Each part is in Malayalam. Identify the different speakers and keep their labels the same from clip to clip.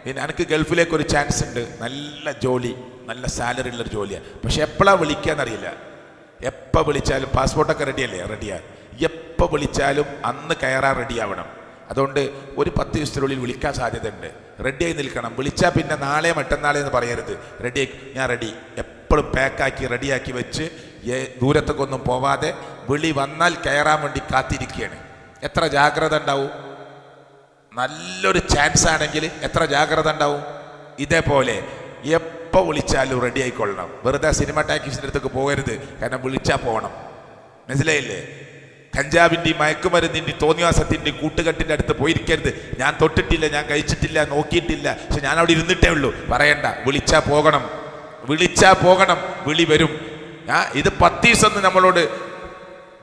Speaker 1: പിന്നെ എനിക്ക് ഗൾഫിലേക്ക് ഒരു ചാൻസ് ഉണ്ട്, നല്ല ജോലി, നല്ല സാലറി ഉള്ളൊരു ജോലിയാണ്. പക്ഷെ എപ്പോഴാണ് വിളിക്കാന്നറിയില്ല. എപ്പോൾ വിളിച്ചാലും പാസ്പോർട്ടൊക്കെ റെഡിയല്ലേ? റെഡിയാണ്. എപ്പോൾ വിളിച്ചാലും അന്ന് കയറാൻ റെഡിയാവണം. അതുകൊണ്ട് ഒരു 10 ദിവസത്തിനുള്ളിൽ വിളിക്കാൻ സാധ്യതയുണ്ട്. റെഡിയായി നിൽക്കണം. വിളിച്ചാൽ പിന്നെ നാളെ മറ്റന്നാളെ എന്ന് പറയരുത്. റെഡിയായി, ഞാൻ റെഡി, എപ്പോഴും പാക്കാക്കി റെഡിയാക്കി വെച്ച് ദൂരത്തേക്കൊന്നും പോവാതെ വിളി വന്നാൽ കയറാൻ വേണ്ടി കാത്തിരിക്കുകയാണ്. എത്ര ജാഗ്രത ഉണ്ടാവും? നല്ലൊരു ചാൻസ് ആണെങ്കിൽ എത്ര ജാഗ്രത ഉണ്ടാവും? ഇതേപോലെ എപ്പോൾ വിളിച്ചാലും റെഡി ആയിക്കൊള്ളണം. വെറുതെ സിനിമ ടാക്കീസിൻ്റെ അടുത്തേക്ക് പോകരുത്. കാരണം വിളിച്ചാൽ പോകണം. മനസ്സിലായില്ലേ? കഞ്ചാവിൻ്റെയും മയക്കുമരുന്നിൻ്റെയും തോന്നിവാസത്തിൻ്റെയും കൂട്ടുകെട്ടിൻ്റെ അടുത്ത് പോയിരിക്കരുത്. ഞാൻ തൊട്ടിട്ടില്ല, ഞാൻ കഴിച്ചിട്ടില്ല, നോക്കിയിട്ടില്ല, പക്ഷെ ഞാൻ അവിടെ ഇരുന്നിട്ടേ ഉള്ളൂ. പറയണ്ട, വിളിച്ചാൽ പോകണം. വിളിച്ചാൽ പോകണം, വിളി വരും. ഇത് 10 ദിവസം എന്ന് നമ്മളോട്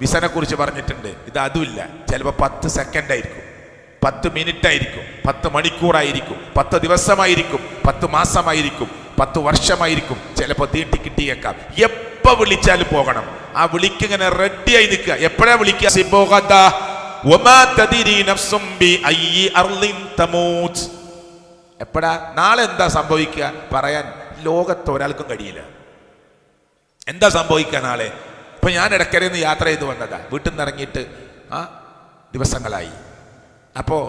Speaker 1: വിസനെ കുറിച്ച് പറഞ്ഞിട്ടുണ്ട്. ഇത് അതുമില്ല. ചിലപ്പോൾ 10 സെക്കൻഡ് ആയിരിക്കും, 10 മിനിറ്റ് ആയിരിക്കും, 10 മണിക്കൂറായിരിക്കും, 10 ദിവസമായിരിക്കും, 10 മാസമായിരിക്കും, 10 വർഷമായിരിക്കും, ചിലപ്പോൾ തീട്ടി കിട്ടിയേക്കാം. എപ്പോൾ വിളിച്ചാലും പോകണം. ആ വിളിക്കിങ്ങനെ റെഡിയായി നിൽക്കുക. എപ്പോഴാ വിളിക്കുക? എപ്പോഴാ? നാളെ എന്താ സംഭവിക്കുക പറയാൻ ലോകത്ത് ഒരാൾക്കും കഴിയില്ല. എന്താ സംഭവിക്കുക നാളെ? ഇപ്പൊ ഞാൻ ഇടയ്ക്കരയിൽ നിന്ന് യാത്ര ചെയ്ത് വന്നതാ. വീട്ടിൽ നിന്ന് ഇറങ്ങിയിട്ട് ദിവസങ്ങളായി. അപ്പോൾ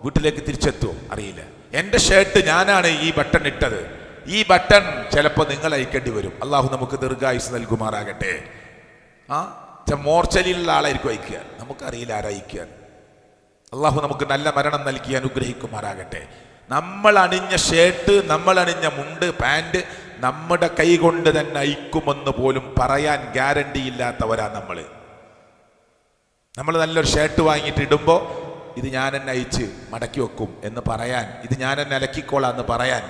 Speaker 1: വീട്ടിലേക്ക് തിരിച്ചെത്തുമോ അറിയില്ല. എൻ്റെ ഷർട്ട് ഞാനാണ് ഈ ബട്ടൺ ഇട്ടത്. ഈ ബട്ടൺ ചിലപ്പോൾ നിങ്ങൾ അയക്കേണ്ടി വരും. അള്ളാഹു നമുക്ക് ദീർഘായുസ് നൽകുമാറാകട്ടെ. മോർച്ചലിലുള്ള ആളായിരിക്കും അയക്കുക. നമുക്കറിയില്ല ആരയക്കുക. അള്ളാഹു നമുക്ക് നല്ല മരണം നൽകി അനുഗ്രഹിക്കുമാറാകട്ടെ. നമ്മൾ അണിഞ്ഞ ഷർട്ട്, നമ്മൾ അണിഞ്ഞ മുണ്ട്, പാൻറ് നമ്മുടെ കൈ കൊണ്ട് തന്നെ അയക്കുമെന്ന് പോലും പറയാൻ ഗ്യാരണ്ടി ഇല്ലാത്തവരാ നമ്മൾ. നല്ലൊരു ഷർട്ട് വാങ്ങിയിട്ട് ഇടുമ്പോൾ ഇത് ഞാൻ എന്നെ അയച്ച് മടക്കി വെക്കും എന്ന് പറയാൻ, ഇത് ഞാൻ എന്നെ അലക്കിക്കോളാം എന്ന് പറയാൻ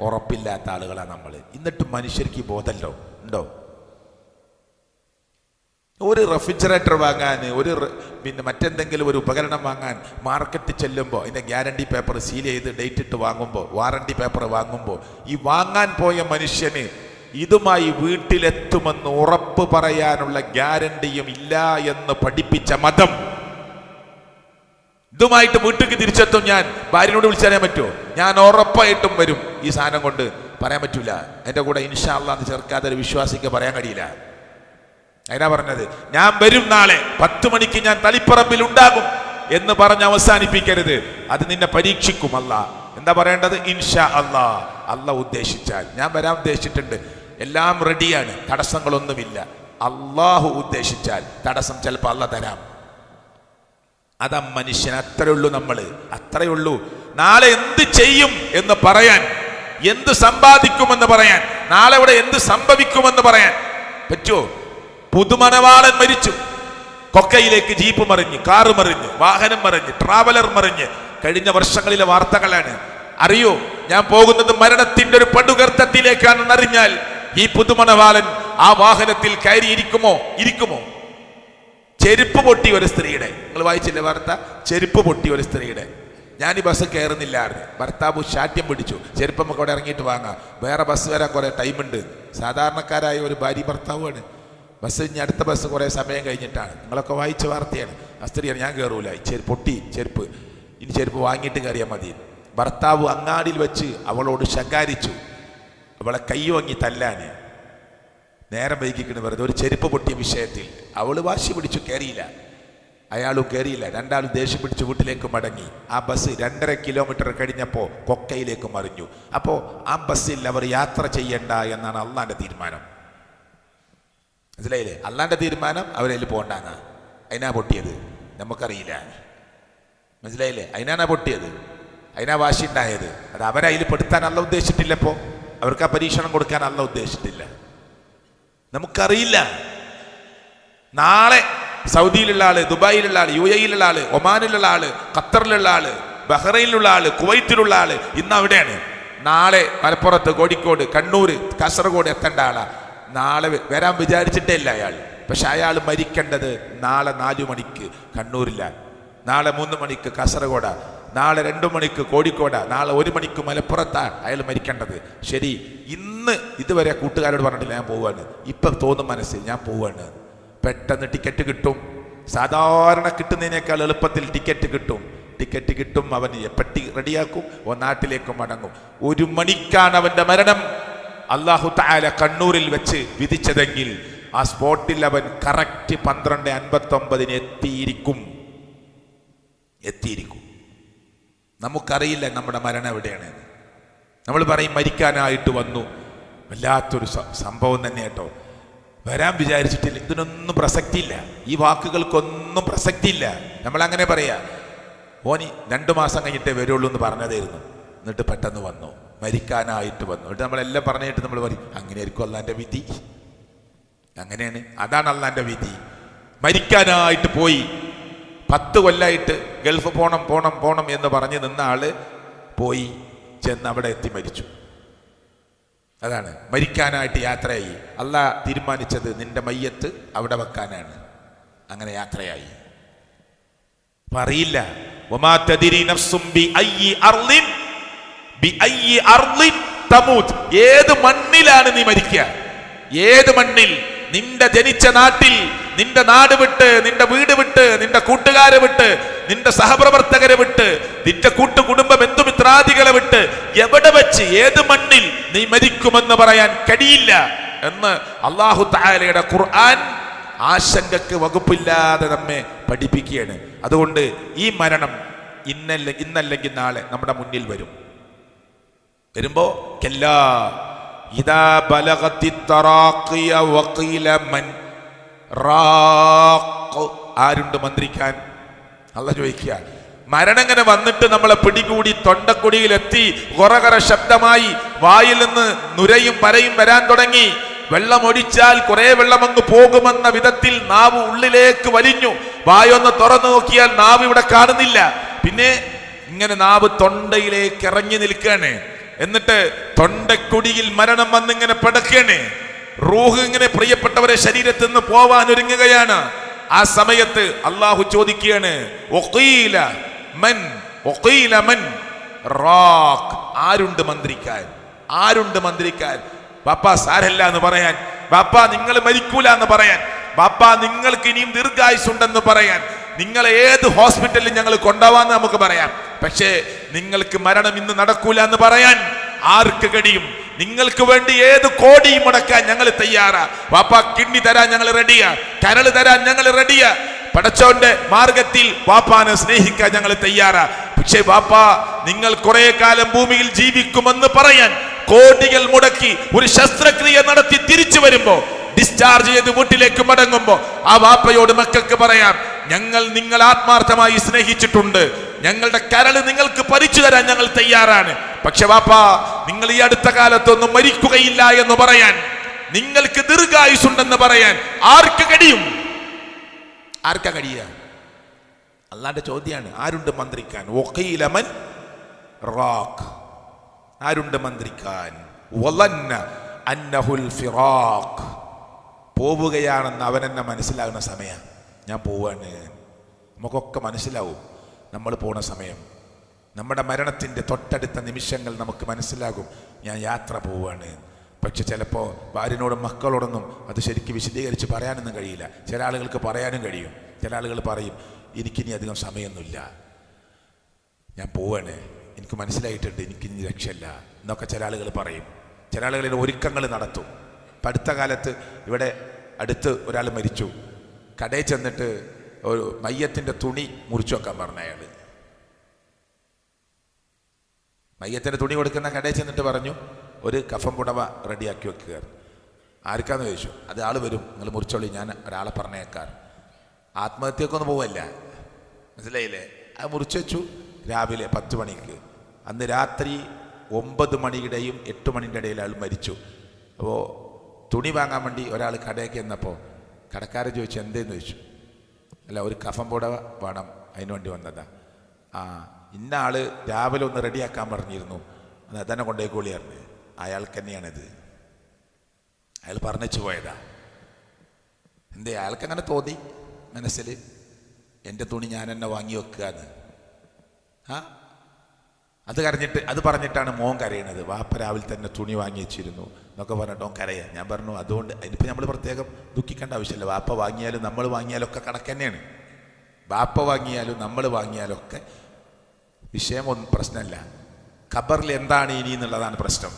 Speaker 1: ഉറപ്പില്ലാത്ത ആളുകളാണ് നമ്മൾ. എന്നിട്ട് മനുഷ്യർക്ക് ബോധമല്ലോ ഉണ്ടോ? ഒരു റെഫ്രിജറേറ്റർ വാങ്ങാൻ, പിന്നെ മറ്റെന്തെങ്കിലും ഒരു ഉപകരണം വാങ്ങാൻ മാർക്കറ്റിൽ ചെല്ലുമ്പോൾ അതിൻ്റെ ഗ്യാരണ്ടി പേപ്പർ സീൽ ചെയ്ത് ഡേറ്റ് ഇട്ട് വാങ്ങുമ്പോൾ, വാറണ്ടി പേപ്പർ വാങ്ങുമ്പോൾ, ഈ വാങ്ങാൻ പോയ മനുഷ്യന് ഇതുമായി വീട്ടിലെത്തുമെന്ന് ഉറപ്പ് പറയാനുള്ള ഗ്യാരണ്ടിയും ഇല്ല എന്ന് പഠിപ്പിച്ച മതം. ഇതുമായിട്ട് വീട്ടിലേക്ക് തിരിച്ചെത്തും ഞാൻ, ഭാര്യനോട് വിളിച്ചറിയാൻ പറ്റുമോ? ഞാൻ ഉറപ്പായിട്ടും വരും ഈ സാധനം കൊണ്ട്, പറയാൻ പറ്റൂല. എൻ്റെ കൂടെ ഇൻഷാ അല്ലാഹ് എന്ന് ചേർക്കാതെ ഒരു വിശ്വാസിക്ക് പറയാൻ കഴിയില്ല. അതിനാ പറഞ്ഞത്, ഞാൻ വരും നാളെ 10 മണിക്ക് ഞാൻ തളിപ്പറമ്പിൽ ഉണ്ടാകും എന്ന് പറഞ്ഞ് അവസാനിപ്പിക്കരുത്. അത് നിന്നെ പരീക്ഷിക്കും അല്ലാഹ്. എന്താ പറയേണ്ടത്? ഇൻഷാ അല്ലാഹ്. അല്ലാഹ് ഉദ്ദേശിച്ചാൽ. ഞാൻ വരാൻ ഉദ്ദേശിച്ചിട്ടുണ്ട്, എല്ലാം റെഡിയാണ്, തടസ്സങ്ങളൊന്നുമില്ല. അള്ളാഹു ഉദ്ദേശിച്ചാൽ തടസ്സം ചിലപ്പോൾ അല്ലാഹ് തരാം. അതാ മനുഷ്യൻ. അത്രയുള്ളൂ നമ്മൾ, അത്രയുള്ളൂ. നാളെ എന്ത് ചെയ്യും എന്ന് പറയാൻ, എന്ത് സമ്പാദിക്കുമെന്ന് പറയാൻ, നാളെ ഇവിടെ എന്ത് സംഭവിക്കുമെന്ന് പറയാൻ പറ്റുമോ? പുതുമണവാളൻ മരിച്ചു, കൊക്കയിലേക്ക് ജീപ്പ് മറിഞ്ഞ്, കാറ് മറിഞ്ഞ്, വാഹനം മറിഞ്ഞ്, ട്രാവലർ മറിഞ്ഞ്. കഴിഞ്ഞ വർഷങ്ങളിലെ വാർത്തകളാണ്. അറിയോ, ഞാൻ പോകുന്നത് മരണത്തിന്റെ ഒരു പടുഗർത്തത്തിലേക്കാണെന്ന് അറിഞ്ഞാൽ ഈ പുതുമണവാളൻ ആ വാഹനത്തിൽ കയറിയിരിക്കുമോ? ഇരിക്കുമോ? ചെരുപ്പ് പൊട്ടി ഒരു സ്ത്രീയുടെ, നിങ്ങൾ വായിച്ചില്ലേ വാർത്ത? ചെരുപ്പ് പൊട്ടി ഒരു സ്ത്രീയുടെ. ഞാൻ ഈ ബസ് കയറുന്നില്ലായിരുന്നു. ഭർത്താവ് ശാഠ്യം പിടിച്ചു, ചെരുപ്പ് നമുക്ക് അവിടെ ഇറങ്ങിയിട്ട് വാങ്ങാം, വേറെ ബസ് വരാൻ കുറെ ടൈമുണ്ട്. സാധാരണക്കാരായ ഒരു ഭാര്യ ഭർത്താവാണ്. ബസ് ഇനി അടുത്ത ബസ് കുറേ സമയം കഴിഞ്ഞിട്ടാണ്. നിങ്ങളൊക്കെ വായിച്ച വാർത്തയാണ്. ആ സ്ത്രീയാണ്, ഞാൻ കയറൂല, പൊട്ടി ചെരുപ്പ്, ഇനി ചെരുപ്പ് വാങ്ങിയിട്ട് കയറിയാൽ മതി. ഭർത്താവ് അങ്ങാടിയിൽ വെച്ച് അവളോട് ശകാരിച്ചു, അവളെ കൈ വാങ്ങി തല്ലാന്. നേരം വൈകിക്കണ് വെറുതെ ഒരു ചെരുപ്പ് പൊട്ടിയ വിഷയത്തിൽ. അവൾ വാശി പിടിച്ചു, കയറിയില്ല. അയാളും കയറിയില്ല. രണ്ടാളും ദേഷ്യം പിടിച്ച് വീട്ടിലേക്ക് മടങ്ങി. ആ ബസ് 2.5 കിലോമീറ്റർ കഴിഞ്ഞപ്പോൾ കൊക്കയിലേക്ക് മറിഞ്ഞു. അപ്പോൾ ആ ബസ്സിൽ അവർ യാത്ര ചെയ്യണ്ട എന്നാണ് അള്ളാന്റെ തീരുമാനം. മനസ്സിലായില്ലേ? അള്ളാന്റെ തീരുമാനം അവരതിൽ പോകണ്ടാന്നാ. അതിനാ പൊട്ടിയത്, നമുക്കറിയില്ല. മനസ്സിലായില്ലേ? അതിനാണ് പൊട്ടിയത്, അതിനാ വാശി ഉണ്ടായത്. അത് അവരതിൽ പെടുത്താൻ അല്ല ഉദ്ദേശിച്ചിട്ടില്ല. ഇപ്പോൾ അവർക്ക് ആ പരീക്ഷണം കൊടുക്കാൻ അല്ല ഉദ്ദേശിച്ചിട്ടില്ല. നമുക്കറിയില്ല. നാളെ സൗദിയിലുള്ള ആള്, ദുബായിലുള്ള ആള്, UAE-യിലുള്ള ആള്, ഒമാനിലുള്ള ആള്, ഖത്തറിലുള്ള ആള്, ബഹ്റൈനിലുള്ള ആള്, കുവൈറ്റിലുള്ള ആള് ഇന്ന് അവിടെയാണ്. നാളെ മലപ്പുറത്ത്, കോഴിക്കോട്, കണ്ണൂർ, കാസർഗോഡ് എത്തേണ്ട ആളാ. നാളെ വരാൻ വിചാരിച്ചിട്ടേ ഇല്ല അയാൾ. പക്ഷെ അയാൾ മരിക്കേണ്ടത് നാളെ 4 മണിക്ക് കണ്ണൂരിലാണ്, നാളെ 3 മണിക്ക് കാസർഗോഡാ, നാളെ 2 മണിക്ക് കോഴിക്കോടാ, നാളെ 1 മണിക്ക് മലപ്പുറത്താണ് അയാൾ മരിക്കേണ്ടത്. ശരി, ഇന്ന് ഇതുവരെ കൂട്ടുകാരോട് പറഞ്ഞിട്ടില്ല ഞാൻ പോവാണ്. ഇപ്പം തോന്നും മനസ്സിൽ ഞാൻ പോവാണ്. പെട്ടെന്ന് ടിക്കറ്റ് കിട്ടും. സാധാരണ കിട്ടുന്നതിനേക്കാൾ എളുപ്പത്തിൽ ടിക്കറ്റ് കിട്ടും. ടിക്കറ്റ് കിട്ടും, അവൻ പെട്ടി റെഡിയാക്കും, നാട്ടിലേക്ക് മടങ്ങും. 1 മണിക്കാണ് അവന്റെ മരണം അല്ലാഹു തആല കണ്ണൂരിൽ വെച്ച് വിധിച്ചതെങ്കിൽ ആ സ്പോട്ടിൽ അവൻ കറക്റ്റ് 12:59 എത്തിയിരിക്കും. നമുക്കറിയില്ല നമ്മുടെ മരണം എവിടെയാണ്. നമ്മൾ പറയും മരിക്കാനായിട്ട് വന്നു. വല്ലാത്തൊരു സംഭവം തന്നെ കേട്ടോ. വരാൻ വിചാരിച്ചിട്ടില്ല. ഇതിനൊന്നും പ്രസക്തിയില്ല, ഈ വാക്കുകൾക്കൊന്നും പ്രസക്തിയില്ല. നമ്മളങ്ങനെ പറയാ, ഓനി 2 മാസം കഴിഞ്ഞിട്ടേ വരുള്ളൂ എന്ന് പറഞ്ഞതായിരുന്നു, എന്നിട്ട് പെട്ടെന്ന് വന്നു, മരിക്കാനായിട്ട് വന്നു. എന്നിട്ട് നമ്മളെല്ലാം പറഞ്ഞിട്ട് നമ്മൾ പറയും അങ്ങനെയായിരിക്കും അള്ളാന്റെ വിധി. അങ്ങനെയാണ്, അതാണ് അള്ളാന്റെ വിധി. മരിക്കാനായിട്ട് പോയി 10 കൊല്ലായിട്ട് ഗൾഫ് പോണം എന്ന് പറഞ്ഞ് നിന്ന ആള് പോയി ചെന്ന് അവിടെ എത്തി മരിച്ചു. അതാണ് മരിക്കാനായിട്ട് യാത്രയായി. അള്ളാഹ് തീരുമാനിച്ചത് നിന്റെ മയ്യത്ത് അവിടെ വെക്കാനാണ്. അങ്ങനെ യാത്രയായി. അറിയില്ല, ഏത് മണ്ണിലാണ് നീ മരിക്കുക, ഏത് മണ്ണിൽ, നിന്റെ ജനിച്ച നാട്ടിൽ, നിന്റെ നാട് വിട്ട്, നിന്റെ വീട് വിട്ട്, നിന്റെ കൂട്ടുകാരെ വിട്ട്, നിന്റെ സഹപ്രവർത്തകരെ വിട്ട്, നിന്റെ കുടുംബ ബന്ധുമിത്രാദികളെ വിട്ട്, എവിടെ വെച്ച് ഏത് മണ്ണിൽ നീ മരിക്കുമെന്ന് പറയാൻ കഴിയില്ല എന്ന് അല്ലാഹു തആലയുടെ ഖുർആൻ ആശങ്കക്ക് വകുപ്പില്ലാതെ നമ്മെ പഠിപ്പിക്കുകയാണ്. അതുകൊണ്ട് ഈ മരണം ഇന്നല്ലെങ്കിൽ നാളെ നമ്മുടെ മുന്നിൽ വരുമ്പോ കല്ലാ ഇദാ ബലഗത്തി തറാഖിയ വഖീല മൻ റാഖ്, ആരുണ്ട് മന്ത്രിക്കാൻ? അല്ലാഹു ചോദിക്കുക. മരണം ഇങ്ങനെ വന്നിട്ട് നമ്മളെ പിടികൂടി തൊണ്ടക്കുടിയിലെത്തി, ഗൊറഗറ ശബ്ദമായി വായിൽ നിന്ന് നുരയും പരയും വരാൻ തുടങ്ങി. വെള്ളം ഒഴിച്ചാൽ കുറെ വെള്ളം അങ്ങ് പോകുമെന്ന വിധത്തിൽ നാവ് ഉള്ളിലേക്ക് വലിഞ്ഞു. വായൊന്ന് തുറന്നു നോക്കിയാൽ നാവ് ഇവിടെ കാണുന്നില്ല. പിന്നെ ഇങ്ങനെ നാവ് തൊണ്ടയിലേക്ക് ഇറങ്ങി നിൽക്കുകയാണ്. എന്നിട്ട് തൊണ്ടക്കുടിയിൽ മരണം വന്നിങ്ങനെ പിടക്കുകയാണ്. റൂഹ് ഇങ്ങനെ പ്രിയപ്പെട്ടവരെ ശരീരത്തിൽ നിന്ന് പോവാൻ ഒരുങ്ങുകയാണ്. ആ സമയത്ത് അള്ളാഹു ചോദിക്കുകയാണ്, ആരുണ്ട് മന്ത്രിക്കാൻ? ആരുണ്ട് മന്ത്രിക്കാൻ? ബാപ്പ സാരല്ല എന്ന് പറയാൻ, ബാപ്പ നിങ്ങൾ മരിക്കൂല എന്ന് പറയാൻ, ബാപ്പ നിങ്ങൾക്ക് ഇനിയും ദീർഘായുസുണ്ടെന്ന് പറയാൻ, നിങ്ങളെ ഏത് ഹോസ്പിറ്റലിൽ ഞങ്ങൾ കൊണ്ടുപോവാന്ന് നമുക്ക് പറയാം. പക്ഷേ നിങ്ങൾക്ക് മരണം ഇന്ന് നടക്കൂല എന്ന് പറയാൻ ആർക്ക് കഴിയും? നിങ്ങൾക്ക് വേണ്ടി ഏത് കോടിയും മുടക്കാൻ ഞങ്ങൾ തയ്യാറാ. വാപ്പ കിഡ്നി തരാൻ ഞങ്ങൾ റെഡിയാ, കരൾ തരാൻ ഞങ്ങൾ റെഡിയാ. പടച്ചോന്റെ മാർഗത്തിൽ വാപ്പാനെ സ്നേഹിക്കാൻ ഞങ്ങൾ തയ്യാറാ. പക്ഷേ വാപ്പ നിങ്ങൾ കുറെ കാലം ഭൂമിയിൽ ജീവിക്കുമെന്ന് പറയാൻ കോടികൾ മുടക്കി ഒരു ശസ്ത്രക്രിയ നടത്തി തിരിച്ചു വരുമ്പോ, ഡിസ്ചാർജ് ചെയ്ത് വീട്ടിലേക്ക് മടങ്ങുമ്പോ ആ വാപ്പയോട് മക്കൾക്ക് പറയാം, ഞങ്ങൾ നിങ്ങൾ ആത്മാർത്ഥമായി സ്നേഹിച്ചിട്ടുണ്ട്, ഞങ്ങളുടെ കരൾ നിങ്ങൾക്ക് പരിച്ചു തരാൻ ഞങ്ങൾ തയ്യാറാണ്. പക്ഷെ വാപ്പ നിങ്ങൾ ഈ അടുത്ത കാലത്തൊന്നും മരിക്കുകയില്ല എന്ന് പറയാൻ, നിങ്ങൾക്ക് ദീർഘായുസുണ്ടെന്ന് പറയാൻ ആർക്ക് കഴിയും? ആർക്കാ കഴിയുക? അല്ലാന്റെ ചോദ്യമാണ്, ആരുണ്ട് മന്ത്രിക്കാൻ? ആരുണ്ട് മന്ത്രിക്കാൻ? പോവുകയാണെന്ന് അവനെന്നെ മനസ്സിലാകുന്ന സമയം, ഞാൻ പോവാണ്. നമുക്കൊക്കെ മനസ്സിലാവും നമ്മൾ പോണ സമയം. നമ്മുടെ മരണത്തിൻ്റെ തൊട്ടടുത്ത നിമിഷങ്ങൾ നമുക്ക് മനസ്സിലാകും, ഞാൻ യാത്ര പോവാണ്. പക്ഷെ ചിലപ്പോൾ ഭാര്യനോടും മക്കളോടൊന്നും അത് ശരിക്കും വിശദീകരിച്ച് പറയാനൊന്നും കഴിയില്ല. ചില ആളുകൾക്ക് പറയാനും കഴിയും. ചില ആളുകൾ പറയും, എനിക്കിനി അധികം സമയമൊന്നുമില്ല, ഞാൻ പോവാണ്, എനിക്ക് മനസ്സിലായിട്ടുണ്ട്, എനിക്കിനി രക്ഷയില്ല എന്നൊക്കെ ചില ആളുകൾ പറയും. ചില ആളുകളിൽ ഒരുക്കങ്ങൾ നടത്തും. ഇപ്പം അടുത്ത കാലത്ത് ഇവിടെ അടുത്ത് ഒരാൾ മരിച്ചു. കടയിൽ ചെന്നിട്ട് ഒരു മയ്യത്തിൻ്റെ തുണി മുറിച്ചു വെക്കാൻ പറഞ്ഞ അയാൾ. മയ്യത്തിൻ്റെ തുണി കൊടുക്കുന്ന കടയിൽ ചെന്നിട്ട് പറഞ്ഞു, ഒരു കഫം പുടവ റെഡിയാക്കി വെക്കുക. ആർക്കാന്ന് ചോദിച്ചു. അത് ആൾ വരും, നിങ്ങൾ മുറിച്ചോളി, ഞാൻ ഒരാളെ പറഞ്ഞേക്കാർ. ആത്മഹത്യക്കൊന്നും പോവല്ല, മനസ്സിലായില്ലേ? അത് മുറിച്ചു വെച്ചു. രാവിലെ 10 മണിക്ക്, അന്ന് രാത്രി 9 മണിയുടെയും 8 മണിൻ്റെ ഇടയിൽ അയാൾ മരിച്ചു. അപ്പോൾ തുണി വാങ്ങാൻ വേണ്ടി ഒരാൾ കടയ്ക്ക് ചെന്നപ്പോൾ കടക്കാരൻ ചോദിച്ചു, എന്തേന്ന് ചോദിച്ചു. അല്ല, ഒരു കഫം പുടവ വേണം, അതിന് വേണ്ടി വന്നതാ. ഇന്ന ആൾ രാവിലെ ഒന്ന് റെഡിയാക്കാൻ പറഞ്ഞിരുന്നു, അത് തന്നെ കൊണ്ടേക്കോളിയായിരുന്നു. അയാൾക്ക് തന്നെയാണിത്. അയാൾ പറഞ്ഞു പോയതാ. എന്തേ അയാൾക്ക് അങ്ങനെ തോന്നി മനസ്സിൽ, എൻ്റെ തുണി ഞാൻ എന്നെ വാങ്ങി വെക്കുകയെന്ന്. അത് പറഞ്ഞിട്ടാണ് മോൻ കരയണത്. വാപ്പ രാവിലെ തന്നെ തുണി വാങ്ങി വെച്ചിരുന്നു എന്നൊക്കെ പറഞ്ഞിട്ട് ഓൻ കരയാ. ഞാൻ പറഞ്ഞു, അതുകൊണ്ട് അതിനിപ്പോൾ നമ്മൾ പ്രത്യേകം ദുഃഖിക്കേണ്ട ആവശ്യമില്ല. വാപ്പ വാങ്ങിയാലും നമ്മൾ വാങ്ങിയാലൊക്കെ കണക്ക് തന്നെയാണ്. വാപ്പ വാങ്ങിയാലും നമ്മൾ വാങ്ങിയാലൊക്കെ വിഷയമൊന്നും പ്രശ്നമല്ല. ഖബറിൽ എന്താണ് ഇനി എന്നുള്ളതാണ് പ്രശ്നം.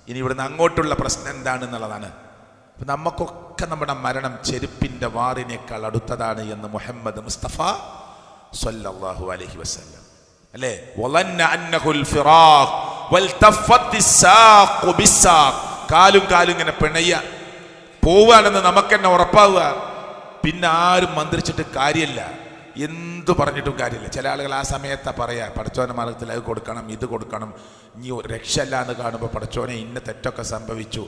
Speaker 1: ഇനി ഇവിടുന്ന് അങ്ങോട്ടുള്ള പ്രശ്നം എന്താണെന്നുള്ളതാണ്. അപ്പം നമുക്കൊക്കെ നമ്മുടെ മരണം ചെരുപ്പിൻ്റെ വാറിനേക്കാൾ അടുത്തതാണ് എന്ന് മുഹമ്മദ് മുസ്തഫ സ്വല്ലല്ലാഹു അലൈഹി വസല്ലം അല്ലേ. വളന്ന അന്നഹുൽ ഫിറാഖ് വൽതഫത്തി സാഖു ബിസാഖ്. കാലും ഇങ്ങനെ പിണയ പോവുകയാണെന്ന് നമുക്ക് തന്നെ ഉറപ്പാവുക. പിന്നെ ആരും മന്ത്രിച്ചിട്ട് കാര്യമില്ല, എന്തു പറഞ്ഞിട്ടും കാര്യമില്ല. ചില ആളുകൾ ആ സമയത്താ പറയാ, പടച്ചോന്റെ മാർഗത്തിൽ അത് കൊടുക്കണം, ഇത് കൊടുക്കണം, ഇനി രക്ഷല്ല എന്ന് കാണുമ്പോൾ പടച്ചോനെ ഇന്ന തെറ്റൊക്കെ സംഭവിച്ചു.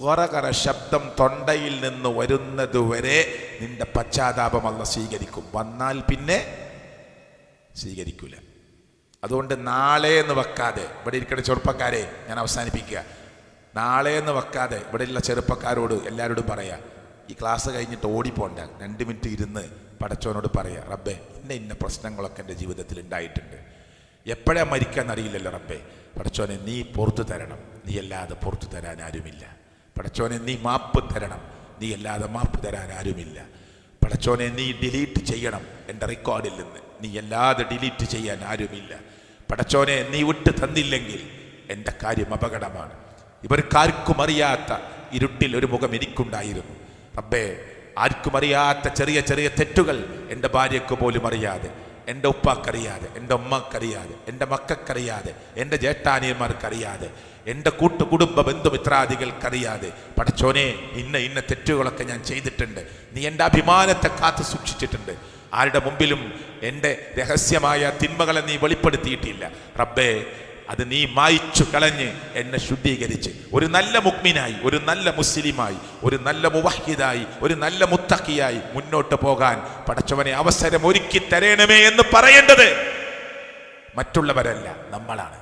Speaker 1: ഒറകറ ശബ്ദം തൊണ്ടയിൽ നിന്ന് വരുന്നതുവരെ നിന്റെ പശ്ചാത്താപം അല്ലാഹു സ്വീകരിക്കും. വന്നാൽ പിന്നെ സ്വീകരിക്കൂല. അതുകൊണ്ട് നാളെ എന്ന് വെക്കാതെ, ഇവിടെ ഇരിക്കുന്ന ചെറുപ്പക്കാരെ ഞാൻ അവസാനിപ്പിക്കുക, നാളെ എന്ന് വെക്കാതെ ഇവിടെയുള്ള ചെറുപ്പക്കാരോട് എല്ലാവരോടും പറയാ, ഈ ക്ലാസ് കഴിഞ്ഞിട്ട് ഓടിപ്പോണ്ട, 2 മിനിറ്റ് ഇരുന്ന് പടച്ചോനോട് പറയാ, റബ്ബേ ഇന്ന പ്രശ്നങ്ങളൊക്കെ എൻ്റെ ജീവിതത്തിൽ ഉണ്ടായിട്ടുണ്ട്, എപ്പോഴാണ് മരിക്കാന്നറിയില്ലല്ലോ റബ്ബേ, പടച്ചോനെ നീ പുറത്തു തരണം, നീ അല്ലാതെ പുറത്തു തരാൻ ആരുമില്ല. പടച്ചോനെ നീ മാപ്പ് തരണം, നീ അല്ലാതെ മാപ്പ് തരാൻ ആരുമില്ല. പടച്ചോനെ നീ ഡിലീറ്റ് ചെയ്യണം എൻ്റെ റെക്കോർഡിൽ നിന്ന്, നീ അല്ലാതെ ഡിലീറ്റ് ചെയ്യാൻ ആരുമില്ല. പടച്ചോനെ നീ വിട്ട് തന്നില്ലെങ്കിൽ എൻ്റെ കാര്യം അപകടമാണ്. ഇവർക്കാർക്കും അറിയാത്ത ഇരുട്ടിൽ ഒരു മുഖം എനിക്കുണ്ടായിരുന്നു റബ്ബേ. ആർക്കും അറിയാത്ത ചെറിയ ചെറിയ തെറ്റുകൾ എൻ്റെ ഭാര്യയ്ക്ക് പോലും അറിയാതെ, എൻ്റെ ഉപ്പാക്കറിയാതെ, എൻ്റെ ഉമ്മക്കറിയാതെ, എൻ്റെ മക്കൾക്കറിയാതെ, എൻ്റെ ജേഷ്ഠാനിയന്മാർക്കറിയാതെ, എൻ്റെ കുടുംബ ബന്ധുമിത്രാദികൾക്കറിയാതെ പടച്ചോനെ ഇന്ന തെറ്റുകളൊക്കെ ഞാൻ ചെയ്തിട്ടുണ്ട്. നീ എൻ്റെ അഭിമാനത്തെ കാത്തു സൂക്ഷിച്ചിട്ടുണ്ട്. ആരുടെ മുമ്പിലും എൻ്റെ രഹസ്യമായ തിന്മകളെ നീ വെളിപ്പെടുത്തിയിട്ടില്ല റബ്ബേ. അത് നീ മായ്ച്ചു കളഞ്ഞ് എന്നെ ശുദ്ധീകരിച്ച് ഒരു നല്ല മുഅ്മിനായി, ഒരു നല്ല മുസ്ലിമായി, ഒരു നല്ല മുവഹിദായി, ഒരു നല്ല മുത്തഖിയായി മുന്നോട്ട് പോകാൻ പടച്ചവനെ അവസരം ഒരുക്കി തരണമേ എന്ന് പറയേണ്ടത് മറ്റുള്ളവരല്ല, നമ്മളാണ്.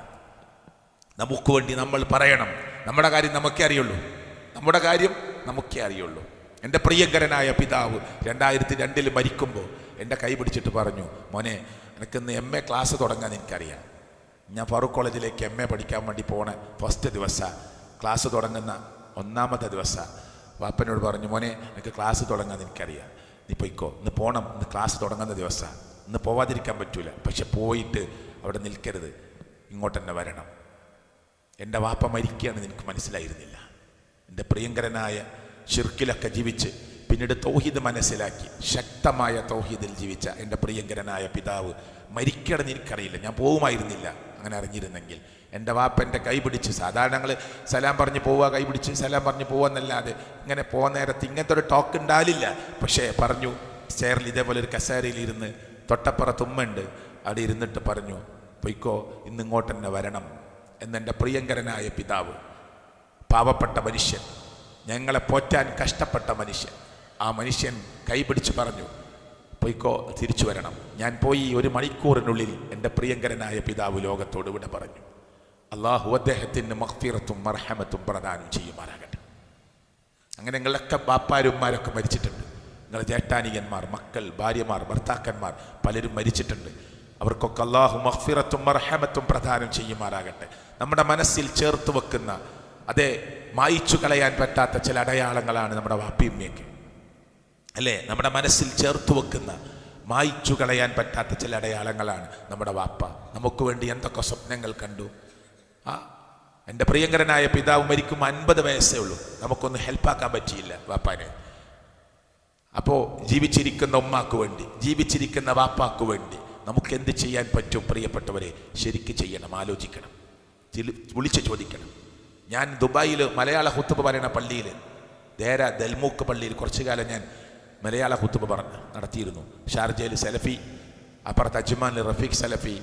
Speaker 1: നമുക്ക് വേണ്ടി നമ്മൾ പറയണം. നമ്മുടെ കാര്യം നമുക്കേ അറിയുള്ളൂ, നമ്മുടെ കാര്യം നമുക്കേ അറിയുള്ളൂ. എൻ്റെ പ്രിയങ്കരനായ പിതാവ് 2002 മരിക്കുമ്പോൾ എൻ്റെ കൈ പിടിച്ചിട്ട് പറഞ്ഞു, മോനെ എനിക്കിന്ന് MA ക്ലാസ് തുടങ്ങാൻ എനിക്കറിയാം. ഞാൻ ഫറൂഖ് കോളേജിലേക്ക് MA പഠിക്കാൻ വേണ്ടി പോണ ഫസ്റ്റ് ദിവസം, ക്ലാസ് തുടങ്ങുന്ന 1ാമത്തെ ദിവസം വാപ്പനോട് പറഞ്ഞു, മോനെ എനിക്ക് ക്ലാസ് തുടങ്ങാൻ എനിക്കറിയാം, നീ പൊയ്ക്കോ, ഇന്ന് പോകണം, ഇന്ന് ക്ലാസ് തുടങ്ങുന്ന ദിവസം, ഇന്ന് പോവാതിരിക്കാൻ പറ്റൂല, പക്ഷെ പോയിട്ട് അവിടെ നിൽക്കരുത്, ഇങ്ങോട്ട് തന്നെ വരണം. എൻ്റെ വാപ്പ മരിക്കുകയാണെന്ന് എനിക്ക് മനസ്സിലായിരുന്നില്ല. എൻ്റെ പ്രിയങ്കരനായ ഷിർക്കിലൊക്കെ ജീവിച്ച് പിന്നീട് തൗഹീദ് മനസ്സിലാക്കി ശക്തമായ തൗഹീദിൽ ജീവിച്ച എൻ്റെ പ്രിയങ്കരനായ പിതാവ് മരിക്കണമെന്ന് എനിക്കറിയില്ല. ഞാൻ പോവുമായിരുന്നില്ല അങ്ങനെ അറിഞ്ഞിരുന്നെങ്കിൽ. എൻ്റെ വാപ്പ എൻ്റെ കൈ പിടിച്ച്, സാധാരണ ഞങ്ങൾ സലാം പറഞ്ഞ് പോവുക, കൈ പിടിച്ച് സലാം പറഞ്ഞ് പോവാന്നല്ലാതെ ഇങ്ങനെ പോകുന്ന നേരത്ത് ഇങ്ങനത്തെ ഒരു ടോക്ക് ഉണ്ടാവില്ല. പക്ഷേ പറഞ്ഞു, ചെയറിൽ ഇതേപോലെ ഒരു കസേരയിൽ ഇരുന്ന് തൊട്ടപ്പുറത്ത് ഉമ്മയുണ്ട്, അവിടെ ഇരുന്നിട്ട് പറഞ്ഞു, പൊയ്ക്കോ ഇന്ന് ഇങ്ങോട്ട് തന്നെ വരണം എന്നെൻ്റെ പ്രിയങ്കരനായ പിതാവ്, പാവപ്പെട്ട മനുഷ്യൻ, ഞങ്ങളെ പോറ്റാൻ കഷ്ടപ്പെട്ട മനുഷ്യൻ, ആ മനുഷ്യൻ കൈ പിടിച്ച് പറഞ്ഞു, പൊയ്ക്കോ തിരിച്ചു വരണം. ഞാൻ പോയി 1 മണിക്കൂറിനുള്ളിൽ എൻ്റെ പ്രിയങ്കരനായ പിതാവ് ലോകത്തോട് ഇവിടെ പറഞ്ഞു. അള്ളാഹു അദ്ദേഹത്തിന് മഗ്ഫിറത്തും മർഹമത്തും പ്രദാനം ചെയ്യുമാറാകട്ടെ. അങ്ങനെ നിങ്ങളൊക്കെ ബാപ്പാരുമാരൊക്കെ മരിച്ചിട്ടുണ്ട്. നിങ്ങളുടെ ജേഷ്ഠാനികന്മാർ, മക്കൾ, ഭാര്യമാർ, ഭർത്താക്കന്മാർ പലരും മരിച്ചിട്ടുണ്ട്. അവർക്കൊക്കെ അള്ളാഹു മഗ്ഫിറത്തും മർഹമത്തും പ്രദാനം ചെയ്യുമാറാകട്ടെ. നമ്മുടെ മനസ്സിൽ ചേർത്ത് വെക്കുന്ന, അതേ മായിച്ചു കളയാൻ പറ്റാത്ത ചില അടയാളങ്ങളാണ് നമ്മുടെ വാപ്പിയമ്മയൊക്കെ അല്ലേ. നമ്മുടെ മനസ്സിൽ ചേർത്ത് വെക്കുന്ന, മായിച്ചു കളയാൻ പറ്റാത്ത ചില അടയാളങ്ങളാണ് നമ്മുടെ വാപ്പ. നമുക്ക് വേണ്ടി എന്തൊക്കെ സ്വപ്നങ്ങൾ കണ്ടു. എൻ്റെ പ്രിയങ്കരനായ പിതാവ് മരിക്കുമ്പോൾ 50 വയസ്സേ ഉള്ളൂ. നമുക്കൊന്ന് ഹെൽപ്പാക്കാൻ പറ്റിയില്ല വാപ്പാനെ. അപ്പോൾ ജീവിച്ചിരിക്കുന്ന ഉമ്മാക്ക് വേണ്ടി, ജീവിച്ചിരിക്കുന്ന വാപ്പാക്ക് വേണ്ടി നമുക്ക് എന്ത് ചെയ്യാൻ പറ്റും പ്രിയപ്പെട്ടവരെ? ശരിക്ക് ചെയ്യണം, ആലോചിക്കണം, വിളിച്ച് ചോദിക്കണം. ഞാൻ ദുബായിൽ മലയാള ഖുത്ബ പറയുന്ന പള്ളിയിൽ, ദൽമൂക്ക് പള്ളിയിൽ കുറച്ചു കാലം ഞാൻ മലയാള ഖുത്ബ നടത്തിയിരുന്നു. ഷാർജയിൽ സലഫി, അപ്പുറത്ത് അജ്മാനിൽ റഫീഖ് സലഫി,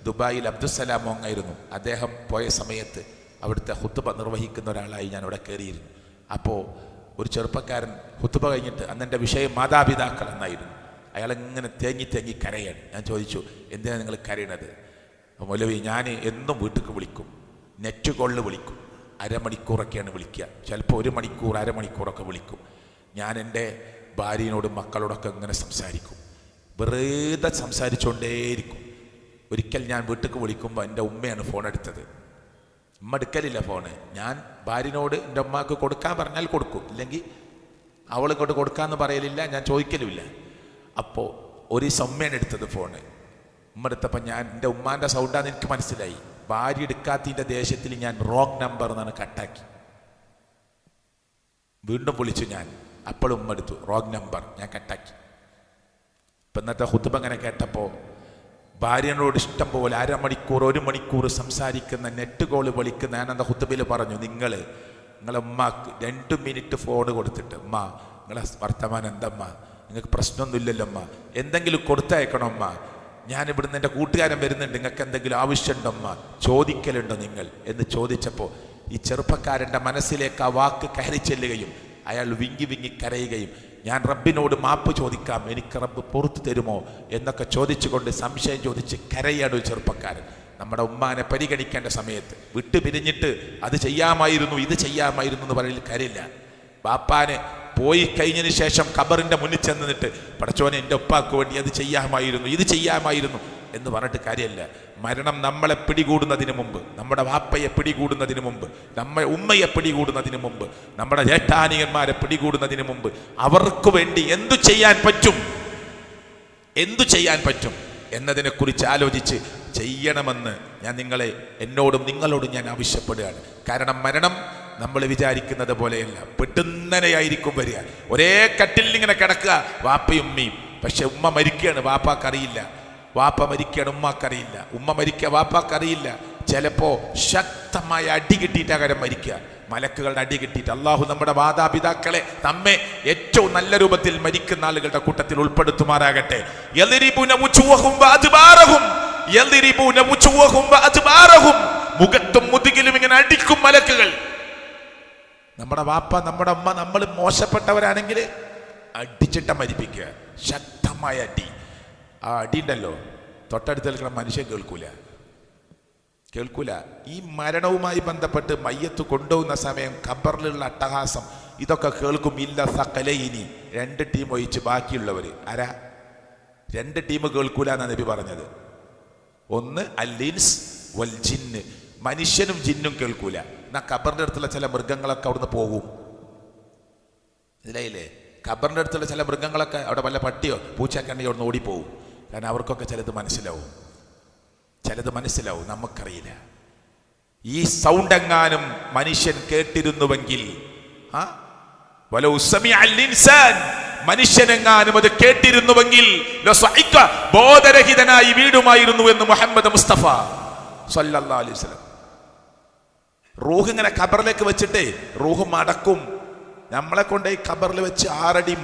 Speaker 1: ദുബായിൽ അബ്ദുസ്സലാം മോങ്ങായിരുന്നു. അദ്ദേഹം പോയ സമയത്ത് അവിടുത്തെ ഖുത്ബ നിർവഹിക്കുന്ന ഒരാളായി ഞാൻ അവിടെ കയറിയിരുന്നു. അപ്പോൾ ഒരു ചെറുപ്പക്കാരൻ ഖുത്ബ കഴിഞ്ഞിട്ട്, അന്നെൻ്റെ വിഷയം മാതാപിതാക്കൾ എന്നായിരുന്നു, അയാളിങ്ങനെ തേങ്ങി കരയാണ്. ഞാൻ ചോദിച്ചു, എന്തിനാണ് നിങ്ങൾ കരയണത്? മൗലവി, ഞാൻ എന്നും വീട്ടിലേക്ക് വിളിക്കും, നെറ്റ് കോളിൽ വിളിക്കും, അരമണിക്കൂറൊക്കെയാണ് വിളിക്കുക, ചിലപ്പോൾ 1 മണിക്കൂർ അരമണിക്കൂറൊക്കെ വിളിക്കും. ഞാൻ എൻ്റെ ഭാര്യയോടും മക്കളോടൊക്കെ ഇങ്ങനെ സംസാരിക്കും, വെറുതെ സംസാരിച്ചുകൊണ്ടേയിരിക്കും. ഒരിക്കൽ ഞാൻ വീട്ടിലേക്ക് വിളിക്കുമ്പോൾ എൻ്റെ ഉമ്മയാണ് ഫോൺ എടുത്തത്. ഉമ്മ എടുക്കലില്ല ഫോണ്. ഞാൻ ഭാര്യനോട് എൻ്റെ ഉമ്മക്ക് കൊടുക്കാൻ പറഞ്ഞാൽ കൊടുക്കും, ഇല്ലെങ്കിൽ അവളിങ്ങോട്ട് കൊടുക്കാമെന്ന് പറയലില്ല, ഞാൻ ചോദിക്കലുമില്ല. അപ്പോൾ ഒരു ഉമ്മയാണ് എടുത്തത് ഫോണ്. ഉമ്മ എടുത്തപ്പോൾ ഞാൻ എൻ്റെ ഉമ്മാൻ്റെ സൗണ്ടാന്ന് എനിക്ക് മനസ്സിലായി. ഭാര്യ എടുക്കാത്തതിൻ്റെ ദേഷ്യത്തിൽ ഞാൻ റോങ് നമ്പർ എന്നാണ് കട്ടാക്കി. വീണ്ടും വിളിച്ചു ഞാൻ. അപ്പോഴും ഉമ്മ എടുത്തു റോങ് നമ്പർ, ഞാൻ കട്ടാക്കി. ഇപ്പം ഇന്നത്തെ ഖുത്ബ ഇങ്ങനെ കേട്ടപ്പോൾ ഭാര്യനോട് ഇഷ്ടം പോലെ 1/2 മണിക്കൂർ 1 മണിക്കൂർ സംസാരിക്കുന്ന നെറ്റ് കോള് വിളിക്കുന്ന ഞാൻ അന്ന് ഖുത്ബയിൽ പറഞ്ഞു, നിങ്ങളെ ഉമ്മാക്ക് 2 മിനിറ്റ് ഫോൺ കൊടുത്തിട്ട് ഉമ്മ നിങ്ങളെ വർത്തമാനം എന്തമ്മ, നിങ്ങൾക്ക് പ്രശ്നമൊന്നുമില്ലല്ലോ അമ്മ, എന്തെങ്കിലും കൊടുത്തയക്കണം അമ്മ, ഞാൻ ഇവിടുന്ന് എൻ്റെ കൂട്ടുകാരൻ വരുന്നുണ്ട്, നിങ്ങൾക്ക് എന്തെങ്കിലും ആവശ്യമുണ്ടോ അമ്മ, ചോദിക്കലുണ്ടോ നിങ്ങൾ എന്ന് ചോദിച്ചപ്പോൾ ഈ ചെറുപ്പക്കാരൻ്റെ മനസ്സിലേക്ക് ആ വാക്ക് കയറി ചെല്ലുകയും അയാൾ വിങ്ങി വിങ്ങി കരയുകയും ഞാൻ റബ്ബിനോട് മാപ്പ് ചോദിക്കാം, എനിക്ക് റബ്ബ് പുറത്തു തരുമോ എന്നൊക്കെ ചോദിച്ചുകൊണ്ട് സംശയം ചോദിച്ച് കരയാണ് ഒരു ചെറുപ്പക്കാരൻ. നമ്മുടെ ഉമ്മാനെ പരിഗണിക്കേണ്ട സമയത്ത് വിട്ടു പിരിഞ്ഞിട്ട് അത് ചെയ്യാമായിരുന്നു ഇത് ചെയ്യാമായിരുന്നു എന്ന് പറയൽ കരയില്ല. ബാപ്പാനെ പോയി കഴിഞ്ഞതിന് ശേഷം ഖബറിൻ്റെ മുന്നിൽ ചെന്നിട്ട് പടച്ചോനെ എൻ്റെ ഉപ്പാക്ക് വേണ്ടി അത് ചെയ്യാമായിരുന്നു ഇത് ചെയ്യാമായിരുന്നു എന്ന് പറഞ്ഞിട്ട് കാര്യമല്ല. മരണം നമ്മളെ പിടികൂടുന്നതിന് മുമ്പ്, നമ്മുടെ വാപ്പയെ പിടികൂടുന്നതിന് മുമ്പ്, നമ്മുടെ ഉമ്മയെ പിടികൂടുന്നതിന് മുമ്പ്, നമ്മുടെ ജേഷ്ഠാനിയന്മാരെ പിടികൂടുന്നതിന് മുമ്പ് അവർക്ക് വേണ്ടി എന്തു ചെയ്യാൻ പറ്റും എന്നതിനെക്കുറിച്ച് ആലോചിച്ച് ചെയ്യണമെന്ന് ഞാൻ എന്നോടും നിങ്ങളോടും ഞാൻ ആവശ്യപ്പെടുകയാണ്. കാരണം മരണം നമ്മൾ വിചാരിക്കുന്നത് പോലെയല്ല, പെട്ടെന്നനെയായിരിക്കും വരിക. ഒരേ കട്ടിൽ ഇങ്ങനെ കിടക്കുക വാപ്പയും ഉമ്മയും, പക്ഷെ ഉമ്മ മരിക്കുകയാണ് വാപ്പാക്കറിയില്ല, വാപ്പ മരിക്കുകയാണ് ഉമ്മാക്കറിയില്ല, ഉമ്മ മരിക്കുക വാപ്പാക്കറിയില്ല. ചിലപ്പോൾ ശക്തമായ അടി കിട്ടിയിട്ടാണ് കാര്യം മരിക്കുക, മലക്കുകളുടെ അടി കിട്ടിയിട്ട്. അള്ളാഹു നമ്മുടെ മാതാപിതാക്കളെ നമ്മെ ഏറ്റവും നല്ല രൂപത്തിൽ മരിക്കുന്ന ആളുകളുടെ കൂട്ടത്തിൽ ഉൾപ്പെടുത്തുമാറാകട്ടെ. മുഖത്തും മുതുകിലും ഇങ്ങനെ അടിക്കും മലക്കുകൾ. നമ്മുടെ വാപ്പ നമ്മുടെ അമ്മ നമ്മൾ മോശപ്പെട്ടവരാണെങ്കിൽ അടിച്ചിട്ട മരിപ്പിക്കുക, ശക്തമായ അടി. ആ അടി ഉണ്ടല്ലോ തൊട്ടടുത്ത് നിൽക്കുന്ന മനുഷ്യൻ കേൾക്കൂല. ഈ മരണവുമായി ബന്ധപ്പെട്ട് മയ്യത്ത് കൊണ്ടുപോകുന്ന സമയം ഖബറിലുള്ള അട്ടഹാസം ഇതൊക്കെ കേൾക്കും. ഇല്ല സഖലൈനി, 2 ടീം ഒഴിച്ച് ബാക്കിയുള്ളവർ ആരാ? 2 ടീം കേൾക്കൂല എന്നാണ് നബി പറഞ്ഞത്. ഒന്ന് അൽ-ഇൻസ് വൽ ജിന്ന്, മനുഷ്യനും ജിന്നും കേൾക്കൂല. എന്നാ ഖബറിൻ്റെ അടുത്തുള്ള ചില മൃഗങ്ങളൊക്കെ അവിടുന്ന് പോകും. ഇതിലേ ഖബറിൻ്റെ അടുത്തുള്ള ചില മൃഗങ്ങളൊക്കെ അവിടെ വല്ല പട്ടിയോ പൂച്ചയൊക്കെ ഉണ്ടെങ്കിൽ അവിടുന്ന് ഓടിപ്പോവും. കാരണം അവർക്കൊക്കെ ചിലത് മനസ്സിലാവും, നമുക്കറിയില്ല. ഈ സൗണ്ട് എങ്ങാനും മനുഷ്യൻ കേട്ടിരുന്നുവെങ്കിൽ, മനുഷ്യനെങ്ങാനും അത് കേട്ടിരുന്നുവെങ്കിൽ ബോധരഹിതനായി വീടുമായിരുന്നു എന്ന് മുഹമ്മദ് മുസ്തഫ സല്ലല്ലാഹു അലൈഹി വസല്ലം. റൂഹ് ഇങ്ങനെ ഖബറിലേക്ക് വെച്ചിട്ടേ റൂഹ് മടക്കും. നമ്മളെ കൊണ്ട് ഈ ഖബറിൽ വെച്ച് 6 അടി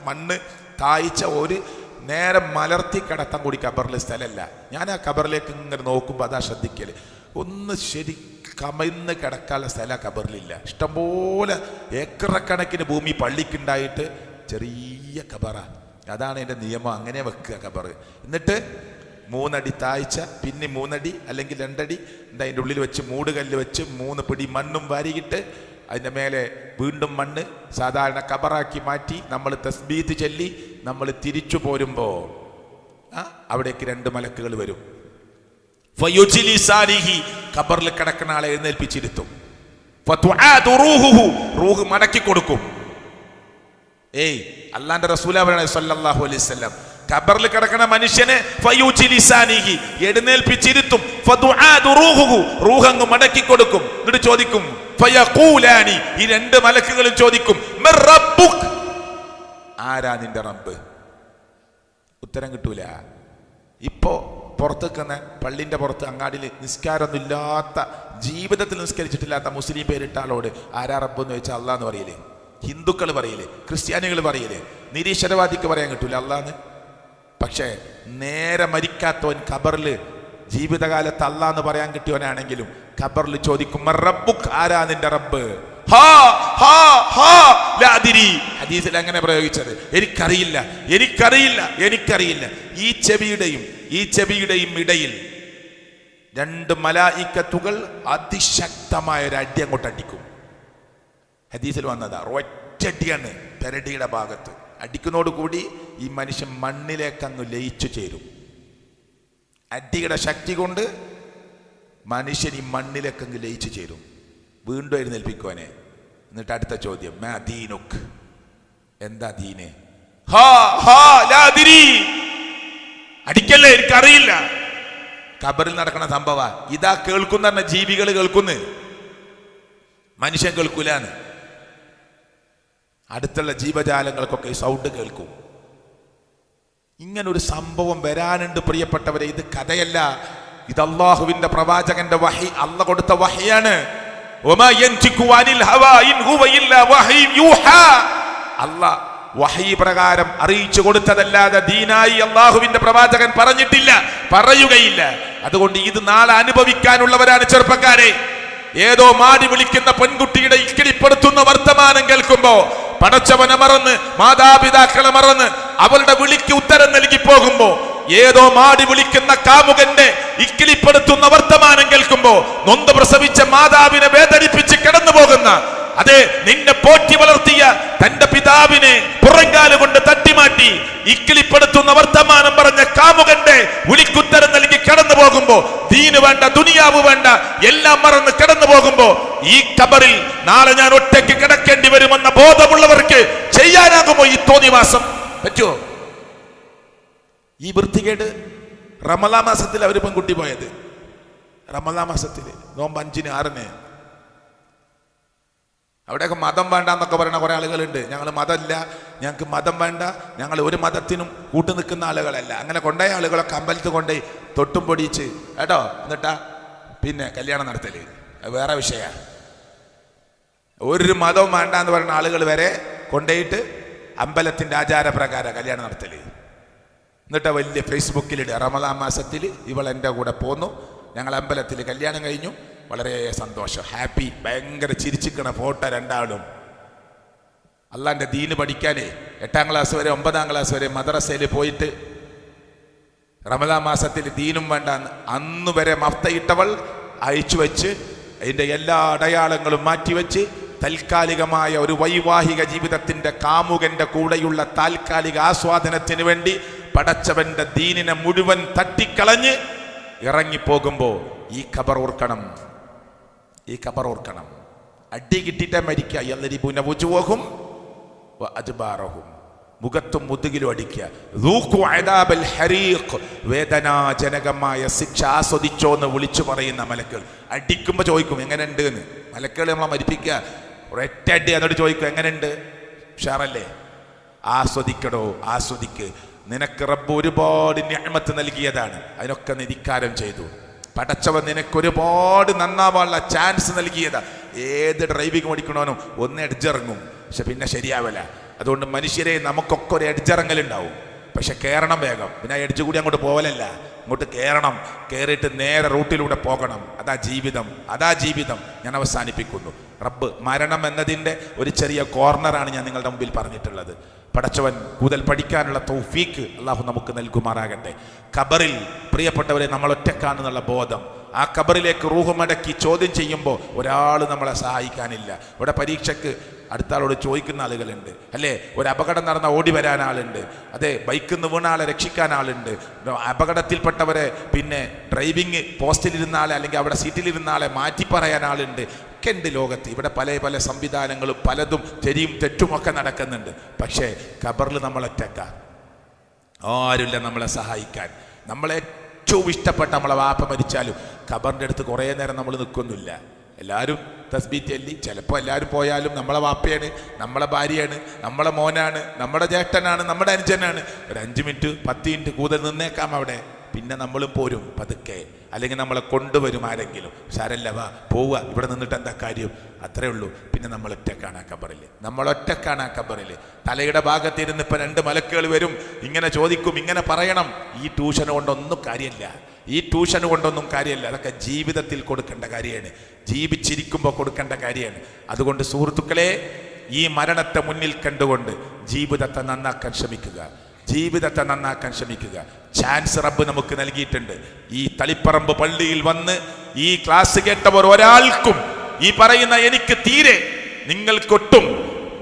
Speaker 1: മണ്ണ് താഴ്ച ഒരു നേരം മലർത്തി കിടത്താൻ കൂടി ഖബറിലെ സ്ഥലമല്ല. ഞാൻ ആ ഖബറിലേക്ക് ഇങ്ങനെ നോക്കുമ്പോൾ അതാ ശ്രദ്ധിക്കല്, ഒന്ന് ശരി കമന്ന് കിടക്കാനുള്ള സ്ഥലം ഖബറിലില്ല. ഇഷ്ടംപോലെ ഏക്കറക്കണക്കിന് ഭൂമി പള്ളിക്കുണ്ടായിട്ട് ചെറിയ ഖബറ. അതാണ് എൻ്റെ നിയമം, അങ്ങനെ വെക്കുക ഖബർ. എന്നിട്ട് 3 അടി താഴ്ച, പിന്നെ 3 അടി അല്ലെങ്കിൽ 2 അടി അതിൻ്റെ ഉള്ളിൽ വെച്ച് മൂടുകല്ല് വെച്ച് 3 പിടി മണ്ണും വാരിയിട്ട് അതിൻ്റെ മേലെ വീണ്ടും മണ്ണ് സാധാരണ ഖബറാക്കി മാറ്റി നമ്മൾ തസ്ബീഹ് ചൊല്ലി നമ്മൾ തിരിച്ചു പോരുമ്പോൾ അവിടേക്ക് 2 മലക്കുകൾ വരും. ഖബറിൽ കിടക്കുന്ന ആളെ എഴുന്നേൽപ്പിച്ചിരുത്തും. റൂഹ് മടക്കി കൊടുക്കും. അല്ലാന്റെ റസൂലാണ് സല്ലല്ലാഹു അലൈഹി വസല്ലം ഖബറിൽ കിടക്കുന്ന മനുഷ്യനെ എഴുന്നേൽപ്പിച്ചിരുത്തും. റൂഹ് അങ്ങ് മടക്കി കൊടുക്കും. എന്നിട്ട് ചോദിക്കും, ഈ 2 മലക്കുകളും ചോദിക്കും, ആരാ നിന്റെ റബ്ബ്? ഉത്തരം കിട്ടൂല. ഇപ്പോ പുറത്തേക്കുന്ന പള്ളിന്റെ പുറത്ത് അങ്ങാടിയിൽ നിസ്കാരമൊന്നും ഇല്ലാത്ത, ജീവിതത്തിൽ നിസ്കരിച്ചിട്ടില്ലാത്ത മുസ്ലിം പേരിട്ട ആളോട് ആരാ റബ്ബ് എന്ന് ചോദിച്ചാൽ അള്ളാന്ന് പറയില്ലേ? ഹിന്ദുക്കൾ പറയില്ലേ? ക്രിസ്ത്യാനികൾ പറയില്ലേ? നിരീശ്വരവാദിക്ക് പറയാൻ കിട്ടൂല അള്ളാന്ന്. പക്ഷേ നേരെ മരിക്കാത്തവൻ ഖബറിൽ ജീവിതകാലത്ത് അള്ളാന്ന് പറയാൻ കിട്ടിയവനാണെങ്കിലും ഖബറിൽ ചോദിക്കും, റബ്ബുക്ക്, ആരാ നിന്റെ റബ്ബ്? ഹദീസിൽ അങ്ങനെ പ്രയോഗിച്ചത്, എനിക്കറിയില്ല. ഈ ചെവിയുടെയും ഇടയിൽ 2 മലായിക്കത്തുകൾ അതിശക്തമായ ഒരു അടി അങ്ങോട്ട് അടിക്കും. ഹദീസിൽ വന്നതാ, ഒറ്റടിയാണ് പെരടിയുടെ ഭാഗത്ത്. അടിക്കുന്നതോടുകൂടി ഈ മനുഷ്യൻ മണ്ണിലേക്ക് അങ്ങ് ലയിച്ചു ചേരും. അടിയുടെ ശക്തി കൊണ്ട് മനുഷ്യൻ ഈ മണ്ണിലേക്ക് അങ്ങ് ലയിച്ചു ചേരും. വീണ്ടും എഴുന്നേൽപ്പിക്കുവാനെ. എന്നിട്ട് അടുത്ത ചോദ്യം, മാ ദീനുക്, എന്താ ദീന്? അടിക്കല്ലേ, എനിക്കറിയില്ല. ഖബറിൽ നടക്കുന്ന സംഭവ ഇതാ കേൾക്കുന്ന പറഞ്ഞ ജീവികൾ കേൾക്കുന്നു, മനുഷ്യൻ കേൾക്കൂലാന്ന്. അടുത്തുള്ള ജീവജാലങ്ങൾക്കൊക്കെ ഈ സൗണ്ട് കേൾക്കും. ഇങ്ങനൊരു സംഭവം വരാനുണ്ട് പ്രിയപ്പെട്ടവരെ. ഇത് കഥയല്ല, ഇത് അള്ളാഹുവിന്റെ പ്രവാചകന്റെ വഹി, അള്ളാഹ് കൊടുത്ത വഹിയാണ്. അള്ളാഹ് വഹി പ്രകാരം അറിയിച്ചു കൊടുത്തതല്ലാതെ ദീനായി അള്ളാഹുവിന്റെ പ്രവാചകൻ പറഞ്ഞിട്ടില്ല, പറയുകയില്ല. അതുകൊണ്ട് ഇത് നാളെ അനുഭവിക്കാനുള്ളവരാണ് ചെറുപ്പക്കാരെ. ഏതോ മാടി വിളിക്കുന്ന പെൺകുട്ടിയുടെ ഇക്കിളിപ്പെടുത്തുന്ന വർത്തമാനം കേൾക്കുമ്പോ പടച്ചവനെ മറന്ന് മാതാപിതാക്കളെ മറന്ന് അവളുടെ വിളിക്ക് ഉത്തരം നൽകി പോകുമ്പോ, ഏതോ മാടി വിളിക്കുന്ന കാമുകന്റെ ഇക്കിളിപ്പെടുത്തുന്ന വർത്തമാനം കേൾക്കുമ്പോ നൊന്ത് പ്രസവിച്ച മാതാവിനെ വേദനിപ്പിച്ച് കടന്നു പോകുന്ന, അതെ, നിന്നെ പോറ്റി വളർത്തിയ തന്റെ പിതാവിനെ പുറങ്കാല് കൊണ്ട് തട്ടിമാറ്റി ഇക്കിളിപ്പെടുത്തുന്ന വർത്തമാനം പറഞ്ഞ കാമുകന്റെ വിളിക്കുത്തരം നൽകി കടന്നു പോകുമ്പോ, ദീന് വേണ്ട, ദുനിയാവ് വേണ്ട, എല്ലാം മറന്ന് കടന്നു പോകുമ്പോ, ഈ ഖബറിൽ നാളെ ഞാൻ ഒറ്റയ്ക്ക് കിടക്കേണ്ടി വരുമെന്ന ബോധമുള്ളവർക്ക് ചെയ്യാനാകുമോ ഈ തോന്നിവാസം? പറ്റുമോ? ഈ വൃത്തികേട് റമളാൻ മാസത്തിൽ അവർ പെൺകുട്ടി പോയത്, റമളാൻ മാസത്തിൽ നോമ്പ് 5-ന് 6-ന്. അവിടെയൊക്കെ മതം വേണ്ട എന്നൊക്കെ പറയുന്ന കുറെ ആളുകളുണ്ട്. ഞങ്ങൾ മതമില്ല, ഞങ്ങൾക്ക് മതം വേണ്ട, ഞങ്ങൾ ഒരു മതത്തിനും കൂട്ടു നിൽക്കുന്ന ആളുകളല്ല. അങ്ങനെ കൊണ്ടുപോയ ആളുകളൊക്കെ അമ്പലത്തിൽ കൊണ്ടുപോയി തൊട്ടും പൊടിയിച്ച് കേട്ടോ, എന്നിട്ടാ പിന്നെ കല്യാണം നടത്തല്. വേറെ വിഷയ. ഒരു മതവും വേണ്ട എന്ന് പറയുന്ന ആളുകൾ വരെ കൊണ്ടുപോയിട്ട് അമ്പലത്തിന്റെ ആചാരപ്രകാരം കല്യാണം നടത്തല്. എന്നിട്ട് വലിയ ഫേസ്ബുക്കിലിടുക, റമളാൻ മാസത്തിൽ ഇവൾ എൻ്റെ കൂടെ പോന്നു, ഞങ്ങൾ അമ്പലത്തിൽ കല്യാണം കഴിഞ്ഞു, വളരെ സന്തോഷം, ഹാപ്പി, ഭയങ്കര ചിരിച്ചിക്കണ ഫോട്ടോ രണ്ടാളും. അള്ളാന്റെ ദീന് പഠിക്കാനേ 8ാം ക്ലാസ് വരെ 9ാം ക്ലാസ് വരെ മദ്രസയിൽ പോയിട്ട് റമളാൻ മാസത്തിൽ ദീനും വേണ്ട അന്ന് വരെ മഫ്തയിട്ടവൾ അയച്ചു വെച്ച് അതിൻ്റെ എല്ലാ അടയാളങ്ങളും മാറ്റിവെച്ച് താൽക്കാലികമായ ഒരു വൈവാഹിക ജീവിതത്തിന്റെ കാമുകന്റെ കൂടെയുള്ള താൽക്കാലിക ആസ്വാദനത്തിന് വേണ്ടി പടച്ചവന്റെ ദീനിനെ മുഴുവൻ തട്ടിക്കളഞ്ഞ് ഇറങ്ങിപ്പോകുമ്പോ ഈ ഖബർ ഓർക്കണം, ഈ ഖബർ ഓർക്കണം. അടി കിട്ടിയിട്ടേ മരിക്കുക. മുഖത്തും മുതുകിലും അടിക്കുക. വേദനാജനകമായ ശിക്ഷ ആസ്വദിച്ചോ എന്ന് വിളിച്ചു പറയുന്ന മലക്കുകൾ. അടിക്കുമ്പോ ചോദിക്കും എങ്ങനെയുണ്ട് എന്ന്. മലക്കുകൾ നമ്മളെ മരിപ്പിക്കുക, ഒരൊറ്റ അടി എന്നോട് ചോദിക്കും എങ്ങനെയുണ്ട്, ഉഷാറല്ലേ? ആസ്വദിക്കടോ, ആസ്വദിക്ക്. നിനക്ക് റബ്ബ് ഒരുപാട് നിഅമത്ത് നൽകിയതാണ്, അതിനൊക്കെ നിധിക്കാരം ചെയ്തു. പടച്ചവൻ നിനക്ക് ഒരുപാട് നന്നാവാനുള്ള ചാൻസ് നൽകിയതാ. ഏത് ഡ്രൈവിംഗ് പഠിക്കണോനും ഒന്ന് എഡ്ജിറങ്ങും, പക്ഷെ പിന്നെ ശരിയാവില്ല. അതുകൊണ്ട് മനുഷ്യരെ നമുക്കൊക്കെ ഒരു എഡ്ജിറങ്ങലുണ്ടാവും, പക്ഷെ കയറണം വേഗം. പിന്നെ എഡ്ജ് കൂടി അങ്ങോട്ട് പോകലല്ല, അങ്ങോട്ട് കയറണം. കയറിയിട്ട് നേരെ റൂട്ടിലൂടെ പോകണം. അതാ ജീവിതം, അതാ ജീവിതം. ഞാൻ അവസാനിപ്പിക്കുന്നു. റബ്ബ് മരണം എന്നതിൻ്റെ ഒരു ചെറിയ കോർണറാണ് ഞാൻ നിങ്ങളുടെ മുമ്പിൽ പറഞ്ഞിട്ടുള്ളത്. പടച്ചവൻ കൂടുതൽ പഠിക്കാനുള്ള തൗഫീക്ക് അള്ളാഹു നമുക്ക് നൽകുമാറാകട്ടെ. ഖബറിൽ പ്രിയപ്പെട്ടവരെ നമ്മൾ ഒറ്റക്കാണെന്നുള്ള ബോധം, ആ ഖബറിലേക്ക് റൂഹ് മടക്കി ചോദ്യം ചെയ്യുമ്പോൾ ഒരാൾ നമ്മളെ സഹായിക്കാനില്ല. ഇവിടെ പരീക്ഷയ്ക്ക് അടുത്ത ആളോട് ചോദിക്കുന്ന ആളുകളുണ്ട്, അല്ലേ? ഒരു അപകടം നടന്ന ഓടി വരാൻ ആളുണ്ട്, അതെ, ബൈക്കിൽ നിന്ന് വീണ ആളെ രക്ഷിക്കാൻ ആളുണ്ട്, അപകടത്തിൽപ്പെട്ടവരെ പിന്നെ ഡ്രൈവിംഗ് പോസ്റ്റിലിരുന്ന ആളെ അല്ലെങ്കിൽ അവിടെ സീറ്റിലിരുന്ന ആളെ മാറ്റി പറയാൻ ആളുണ്ട്. ഒക്കെ ഉണ്ട് ലോകത്ത്. ഇവിടെ പല പല സംവിധാനങ്ങളും പലതും ശരിയും തെറ്റുമൊക്കെ നടക്കുന്നുണ്ട്. പക്ഷേ ഖബറിൽ നമ്മളൊറ്റക്ക, ആരുമില്ല നമ്മളെ സഹായിക്കാൻ. നമ്മളെ ഏറ്റവും ഇഷ്ടപ്പെട്ട നമ്മളെ വാപ്പ മരിച്ചാലും ഖബറിൻ്റെ അടുത്ത് കുറേ നേരം നമ്മൾ നിൽക്കൊന്നുമില്ല. എല്ലാവരും തസ്ബീഹ് ചൊല്ലി, ചിലപ്പോൾ എല്ലാവരും പോയാലും നമ്മളെ വാപ്പയാണ്, നമ്മളെ ഭാര്യയാണ്, നമ്മളെ മോനാണ്, നമ്മുടെ ജ്യേഷ്ഠനാണ്, നമ്മുടെ അനുജനാണ്. ഒരു 5 മിനിറ്റ് 10 മിനിറ്റ് കൂടുതൽ നിന്നേക്കാം അവിടെ, പിന്നെ നമ്മളും പോരും പതുക്കെ. അല്ലെങ്കിൽ നമ്മളെ കൊണ്ടുവരും ആരെങ്കിലും. സാരല്ല, വാ പോവുക, ഇവിടെ നിന്നിട്ട് എന്താ കാര്യം, അത്രേ ഉള്ളൂ. പിന്നെ നമ്മൾ ഒറ്റക്കാണ് ആ ഖബറിൽ, നമ്മളൊറ്റക്കാണ് ആ ഖബറിൽ. തലയുടെ ഭാഗത്തിരുന്ന് ഇപ്പം 2 മലക്കുകൾ വരും, ഇങ്ങനെ ചോദിക്കും, ഇങ്ങനെ പറയണം. ഈ ട്യൂഷൻ കൊണ്ടൊന്നും കാര്യമില്ല, ഈ ട്യൂഷൻ കൊണ്ടൊന്നും കാര്യമില്ല. അതൊക്കെ ജീവിതത്തിൽ കൊടുക്കേണ്ട കാര്യമാണ്, ജീവിച്ചിരിക്കുമ്പോൾ കൊടുക്കേണ്ട കാര്യമാണ്. അതുകൊണ്ട് സുഹൃത്തുക്കളെ, ഈ മരണത്തെ മുന്നിൽ കണ്ടുകൊണ്ട് ജീവിതത്തെ നന്നാക്കാൻ ശ്രമിക്കുക, ജീവിതത്തെ നന്നാക്കാൻ ശ്രമിക്കുക. ചാൻസ് റബ്ബ് നമുക്ക് നൽകിയിട്ടുണ്ട്. ഈ തളിപ്പറമ്പ് പള്ളിയിൽ വന്ന് ഈ ക്ലാസ് കേട്ടവർ ഒരാൾക്കും ഈ പറയുന്ന എനിക്ക് തീരെ നിങ്ങൾക്കൊട്ടും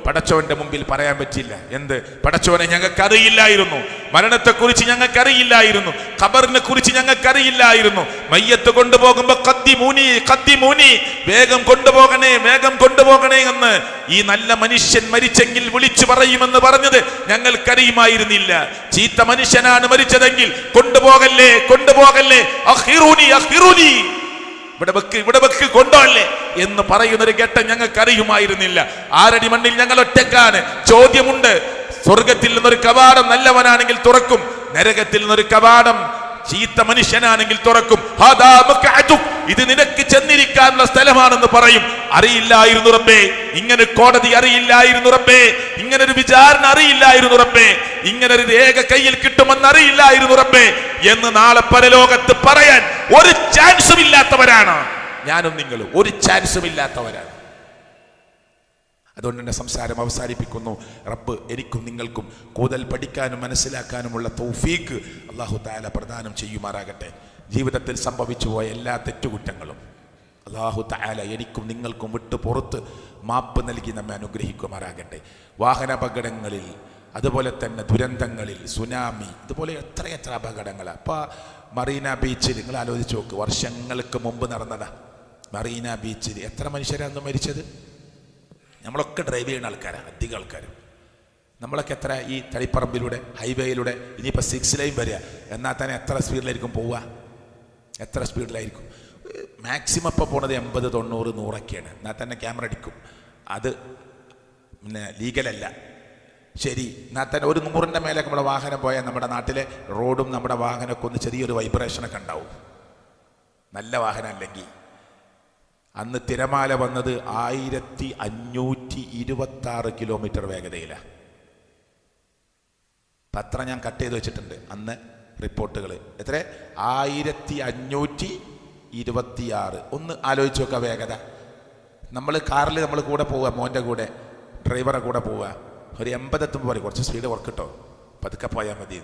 Speaker 1: പടച്ചവന്റെ മുമ്പിൽ പറയാൻ പറ്റില്ല. എന്ത്? പടച്ചവനെ ഞങ്ങൾക്കറിയില്ലായിരുന്നു, മരണത്തെക്കുറിച്ച് ഞങ്ങൾക്കറിയില്ലായിരുന്നു, ഖബറിനെ കുറിച്ച് ഞങ്ങൾക്കറിയില്ലായിരുന്നു. മയ്യത്ത് കൊണ്ടുപോകുമ്പോ ഖദ്ദിമൂനി, വേഗം കൊണ്ടുപോകണേ, വേഗം കൊണ്ടുപോകണേ എന്ന് ഈ നല്ല മനുഷ്യൻ മരിച്ചെങ്കിൽ വിളിച്ചു പറയുമെന്ന് പറഞ്ഞത് ഞങ്ങൾക്കറിയുമായിരുന്നില്ല. ചീത്ത മനുഷ്യനാണ് മരിച്ചതെങ്കിൽ കൊണ്ടുപോകല്ലേ, കൊണ്ടുപോകല്ലേ, അഖിറൂനി അഖിറൂനി, ഇവിടെ വെക്ക് കൊണ്ടോല്ലേ എന്ന് പറയുന്നൊരു ഘട്ടം ഞങ്ങൾക്ക് അറിയുമായിരുന്നില്ല. ആരടി മണ്ണിൽ ഞങ്ങൾ ഒറ്റക്കാണ്. ചോദ്യമുണ്ട്. സ്വർഗത്തിൽ നിന്നൊരു കവാടം നല്ലവനാണെങ്കിൽ തുറക്കും, നരകത്തിൽ നിന്നൊരു കവാടം ചീത്ത മനുഷ്യനാണെങ്കിൽ തുറക്കും. ഇത് നിനക്ക് ചെന്നിരിക്കാനുള്ള സ്ഥലമാണെന്ന് പറയും. അറിയില്ലായിരുന്നു റബ്ബേ, ഇങ്ങനെ കോടതി അറിയില്ലായിരുന്നു റബ്ബേ, ഇങ്ങനൊരു വിചാരണ അറിയില്ലായിരുന്നു റബ്ബേ, ഇങ്ങനൊരു രേഖ കയ്യിൽ കിട്ടുമെന്ന് അറിയില്ലായിരുന്നു റബ്ബേ എന്ന് നാളെ പരലോകത്ത് പറയാൻ ഒരു ചാൻസും ഇല്ലാത്തവരാണ് ഞാനും നിങ്ങളും. ഒരു ചാൻസും ഇല്ലാത്തവരാണ്. അതുകൊണ്ട് എൻ്റെ സംസാരം അവസാനിപ്പിക്കുന്നു. റബ്ബ് എനിക്കും നിങ്ങൾക്കും കൂടുതൽ പഠിക്കാനും മനസ്സിലാക്കാനുമുള്ള തൗഫീക്ക് അല്ലാഹു തആല പ്രദാനം ചെയ്യുമാറാകട്ടെ. ജീവിതത്തിൽ സംഭവിച്ചു പോയ എല്ലാ തെറ്റുകുറ്റങ്ങളും അല്ലാഹു തആല എനിക്കും നിങ്ങൾക്കും വിട്ടു പുറത്ത് മാപ്പ് നൽകി നമ്മെ അനുഗ്രഹിക്കുമാറാകട്ടെ. വാഹനാപകടങ്ങളിൽ, അതുപോലെ തന്നെ ദുരന്തങ്ങളിൽ, സുനാമി, ഇതുപോലെ എത്രയെത്ര അപകടങ്ങളാണ്. അപ്പോൾ മറീന ബീച്ചിൽ നിങ്ങൾ ആലോചിച്ച് നോക്ക്, വർഷങ്ങൾക്ക് മുമ്പ് നടന്നതാ. മറീന ബീച്ചിൽ എത്ര മനുഷ്യരാണ് മരിച്ചത്? നമ്മളൊക്കെ ഡ്രൈവ് ചെയ്യുന്ന ആൾക്കാരാണ്, അധികം ആൾക്കാരും. നമ്മളൊക്കെ എത്ര ഈ തളിപ്പറമ്പിലൂടെ, ഹൈവേയിലൂടെ, ഇനിയിപ്പോൾ 6 ലൈൻ വരിക, എന്നാൽ തന്നെ എത്ര സ്പീഡിലായിരിക്കും പോവുക? എത്ര സ്പീഡിലായിരിക്കും? മാക്സിമം ഇപ്പോൾ പോണത് 80, 90, 100ഒക്കെയാണ്. എന്നാൽ തന്നെ ക്യാമറ അടിക്കും. അത് പിന്നെ ലീഗലല്ല. ശരി, എന്നാൽ തന്നെ ഒരു 100ൻ്റെ മേലെ നമ്മുടെ വാഹനം പോയാൽ നമ്മുടെ നാട്ടിലെ റോഡും നമ്മുടെ വാഹനമൊക്കെ ഒന്ന് ചെറിയൊരു വൈബ്രേഷനൊക്കെ ഉണ്ടാവും, നല്ല വാഹനം അല്ലെങ്കിൽ. അന്ന് തിരമാല വന്നത് 1526 കിലോമീറ്റർ വേഗതയിലാണ്. പത്രം ഞാൻ കട്ട് ചെയ്ത് വെച്ചിട്ടുണ്ട് അന്ന് റിപ്പോർട്ടുകൾ. എത്ര? 1526. ഒന്ന് ആലോചിച്ച് നോക്കുക വേഗത. നമ്മൾ കാറിൽ നമ്മൾ കൂടെ പോവുക, മോൻ്റെ കൂടെ, ഡ്രൈവറെ കൂടെ പോവുക. ഒരു 80 എത്തുമ്പോൾ പറയും കുറച്ച് സ്പീഡ് കുറക്കിട്ടോ, പതുക്കെ പോയാൽ മതി.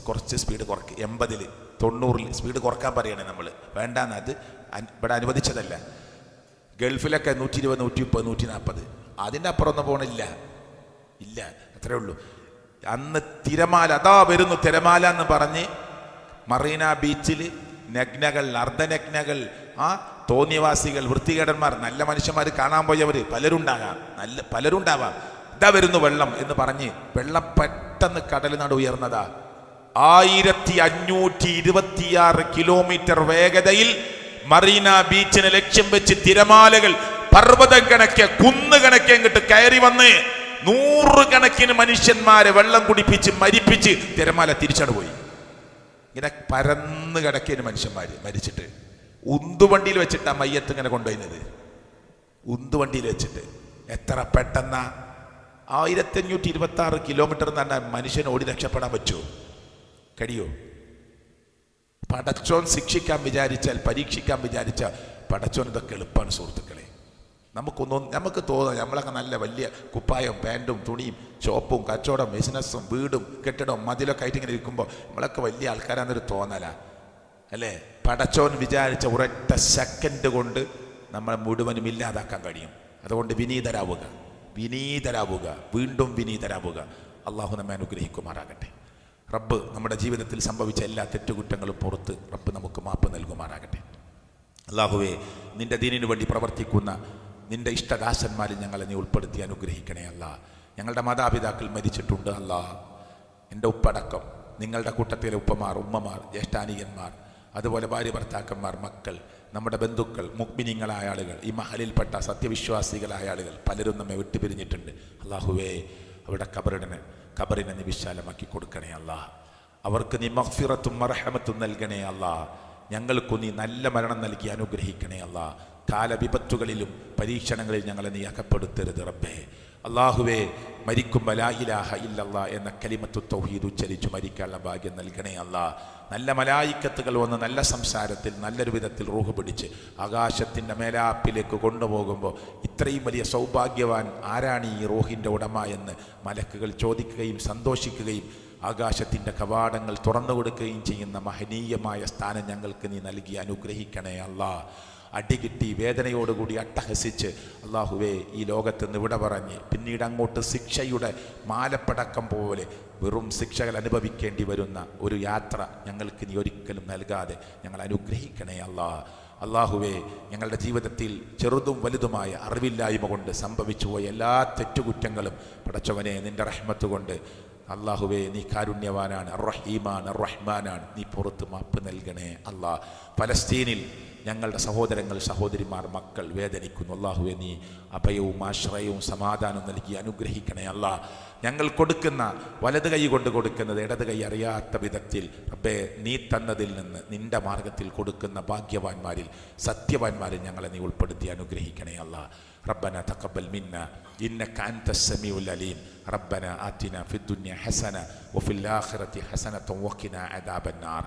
Speaker 1: കുറച്ച് സ്പീഡ് കുറയ്ക്ക്. 80, 90 സ്പീഡ് കുറക്കാൻ പറയണേ നമ്മൾ. വേണ്ടാന്ന്, അത് ഇവിടെ അനുവദിച്ചതല്ല. ഗൾഫിലൊക്കെ 120, 130, 140. അതിൻ്റെ അപ്പുറം ഒന്നും പോകണില്ല, ഇല്ല, അത്രേ ഉള്ളൂ. അന്ന് തിരമാല, അതാ വരുന്നു തിരമാല എന്ന് പറഞ്ഞ് മറീന ബീച്ചിൽ നഗ്നകൾ, അർദ്ധനഗ്നകൾ, തോന്നിയവാസികൾ, വൃത്തികേടന്മാർ, നല്ല മനുഷ്യന്മാർ കാണാൻ പോയവർ പലരുണ്ടാവാം. ഇതാ വരുന്നു വെള്ളം എന്ന് പറഞ്ഞ് വെള്ളം പെട്ടെന്ന് കടലിനോട് ഉയർന്നതാ. 1526 കിലോമീറ്റർ വേഗതയിൽ മറീന ബീച്ചിനെ ലക്ഷ്യം വെച്ച് തിരമാലകൾ പർവ്വതം കണക്കെ, കുന്ന് കണക്കെ ഇങ്ങോട്ട് കയറി വന്ന് 100 കണക്കിന് മനുഷ്യന്മാരെ വെള്ളം കുടിപ്പിച്ച് മരിപ്പിച്ച് തിരമാല തിരിച്ചടു പോയി. ഇങ്ങനെ പരന്ന് കിടക്കിന് മനുഷ്യന്മാർ മരിച്ചിട്ട് ഉന്തുവണ്ടിയിൽ വെച്ചിട്ടാ മയ്യത്ത് ഇങ്ങനെ കൊണ്ടുപോയിരുന്നത്. ഉന്തുവണ്ടിയിൽ വെച്ചിട്ട് എത്ര പെട്ടെന്നാ! 1526 കിലോമീറ്റർ എന്ന് പറഞ്ഞാൽ മനുഷ്യന് ഓടി രക്ഷപ്പെടാൻ പറ്റുമോ? കഴിയോ? പടച്ചോൻ ശിക്ഷിക്കാൻ വിചാരിച്ചാൽ, പരീക്ഷിക്കാൻ വിചാരിച്ചാൽ പടച്ചോൻ ഇതൊക്കെ എളുപ്പമാണ് സുഹൃത്തുക്കളെ. നമുക്ക് തോന്നുക നമ്മളൊക്കെ നല്ല വലിയ കുപ്പായം, പാൻറ്റും, തുണിയും, ഷോപ്പും, കച്ചവടം, ബിസിനസ്സും, വീടും, കെട്ടിടവും, മതിലൊക്കെ ആയിട്ട് ഇങ്ങനെ ഇരിക്കുമ്പോൾ നമ്മളൊക്കെ വലിയ ആൾക്കാരാന്നൊരു തോന്നലാ അല്ലേ? പടച്ചോൻ വിചാരിച്ച ഒരൊറ്റ സെക്കൻഡ് കൊണ്ട് നമ്മളെ മുഴുവനും ഇല്ലാതാക്കാൻ കഴിയും. അതുകൊണ്ട് വിനീതരാവുക, വീണ്ടും വിനീതരാവുക. അള്ളാഹു നമ്മെ അനുഗ്രഹിക്കുമാറാകട്ടെ. റബ്ബ് നമ്മുടെ ജീവിതത്തിൽ സംഭവിച്ച എല്ലാ തെറ്റുകുറ്റങ്ങളും പുറത്ത് റബ്ബ് നമുക്ക് മാപ്പ് നൽകുമാറാകട്ടെ. അള്ളാഹുവേ, നിന്റെ ദീനിനു വേണ്ടി പ്രവർത്തിക്കുന്ന നിന്റെ ഇഷ്ടദാസന്മാരിൽ ഞങ്ങളെ നീ ഉൾപ്പെടുത്തി അനുഗ്രഹിക്കണേ അല്ലാ. ഞങ്ങളുടെ മാതാപിതാക്കൾ മരിച്ചിട്ടുണ്ട് അല്ലാ, എൻ്റെ ഉപ്പടക്കം. നിങ്ങളുടെ കൂട്ടത്തിലെ ഉപ്പമാർ, ഉമ്മമാർ, ജ്യേഷ്ഠാനിയന്മാർ, അതുപോലെ ഭാര്യ ഭർത്താക്കന്മാർ, മക്കൾ, നമ്മുടെ ബന്ധുക്കൾ, മുഅ്മിനീങ്ങളായ ആളുകൾ, ഈ മഹലിൽപ്പെട്ട സത്യവിശ്വാസികളായ ആളുകൾ പലരും നമ്മെ വിട്ടുപിരിഞ്ഞിട്ടുണ്ട്. അള്ളാഹുവേ, അവരുടെ കബറിനെ നീ വിശാലമാക്കി കൊടുക്കണേ അല്ലാ. അവർക്ക് നീ മഗ്ഫിറത്തും മർഹമത്തും നൽകണേ അല്ലാ. ഞങ്ങൾക്ക് നീ നല്ല മരണം നൽകി അനുഗ്രഹിക്കണേ അല്ലാ. കാലവിപത്തുകളിലും പരീക്ഷണങ്ങളിൽ ഞങ്ങളെ നീ അകപ്പെടുത്തരുത് റബ്ബേ. അള്ളാഹുവേ, മരിക്കുമ്പോൾ ലാ ഇലാഹ ഇല്ലല്ലാ എന്ന കലിമത്തു തൗഹീദ് ഉച്ചരിച്ചു മരിക്കാനുള്ള ഭാഗ്യം നൽകണേ അല്ലാ. നല്ല മലായിക്കത്തുകൾ വന്ന് നല്ല സംസാരത്തിൽ നല്ലൊരു വിധത്തിൽ റൂഹ് പിടിച്ച് ആകാശത്തിൻ്റെ മേലാപ്പിലേക്ക് കൊണ്ടുപോകുമ്പോൾ ഇത്രയും വലിയ സൗഭാഗ്യവാൻ ആരാണ് ഈ റൂഹിൻ്റെ ഉടമ എന്ന് മലക്കുകൾ ചോദിക്കുകയും സന്തോഷിക്കുകയും ആകാശത്തിൻ്റെ കവാടങ്ങൾ തുറന്നു കൊടുക്കുകയും ചെയ്യുന്ന മഹനീയമായ സ്ഥാനം ഞങ്ങൾക്ക് നീ നൽകി അനുഗ്രഹിക്കണേ അല്ലാ. അടികിട്ടി വേദനയോടുകൂടി അട്ടഹസിച്ച് അള്ളാഹുവേ ഈ ലോകത്ത് നിന്ന് വിട പറഞ്ഞ് പിന്നീട് അങ്ങോട്ട് ശിക്ഷയുടെ മാലപ്പടക്കം പോലെ വെറും ശിക്ഷകൾ അനുഭവിക്കേണ്ടി വരുന്ന ഒരു യാത്ര ഞങ്ങൾക്ക് നീ ഒരിക്കലും നൽകാതെ ഞങ്ങൾ അനുഗ്രഹിക്കണേ അള്ളാഹുവേ, ഞങ്ങളുടെ ജീവിതത്തിൽ ചെറുതും വലുതുമായ അറിവില്ലായ്മ കൊണ്ട് സംഭവിച്ചു പോയ എല്ലാ തെറ്റുകുറ്റങ്ങളും പടച്ചവനെ നിൻ്റെ റഹ്മത്ത് കൊണ്ട് അള്ളാഹുവേ നീ കാരുണ്യവാനാണ്, റഹീമാണ്, റഹ്മാനാണ്, നീ പുറത്ത് മാപ്പ് നൽകണേ ഫലസ്തീനിൽ ഞങ്ങളുടെ സഹോദരങ്ങൾ സഹോദരിമാർ മക്കൾ വേദനിക്കുന്നു. അള്ളാഹുവെ നീ അഭയവും ആശ്രയവും സമാധാനവും നൽകി അനുഗ്രഹിക്കണേ ഞങ്ങൾ കൊടുക്കുന്ന വലത് കൈ കൊണ്ട് കൊടുക്കുന്നത് ഇടത് കൈ അറിയാത്ത വിധത്തിൽ റബ്ബേ നീ തന്നതിൽ നിന്ന് നിന്റെ മാർഗത്തിൽ കൊടുക്കുന്ന ഭാഗ്യവാന്മാരിൽ സത്യവാന്മാരിൽ ഞങ്ങളെ നീ ഉൾപ്പെടുത്തി അനുഗ്രഹിക്കണേ ربنا تقبل منا إنك أنت السميع العليم ربنا آتنا في الدنيا حسنة وفي الآخرة حسنة وقنا عذاب النار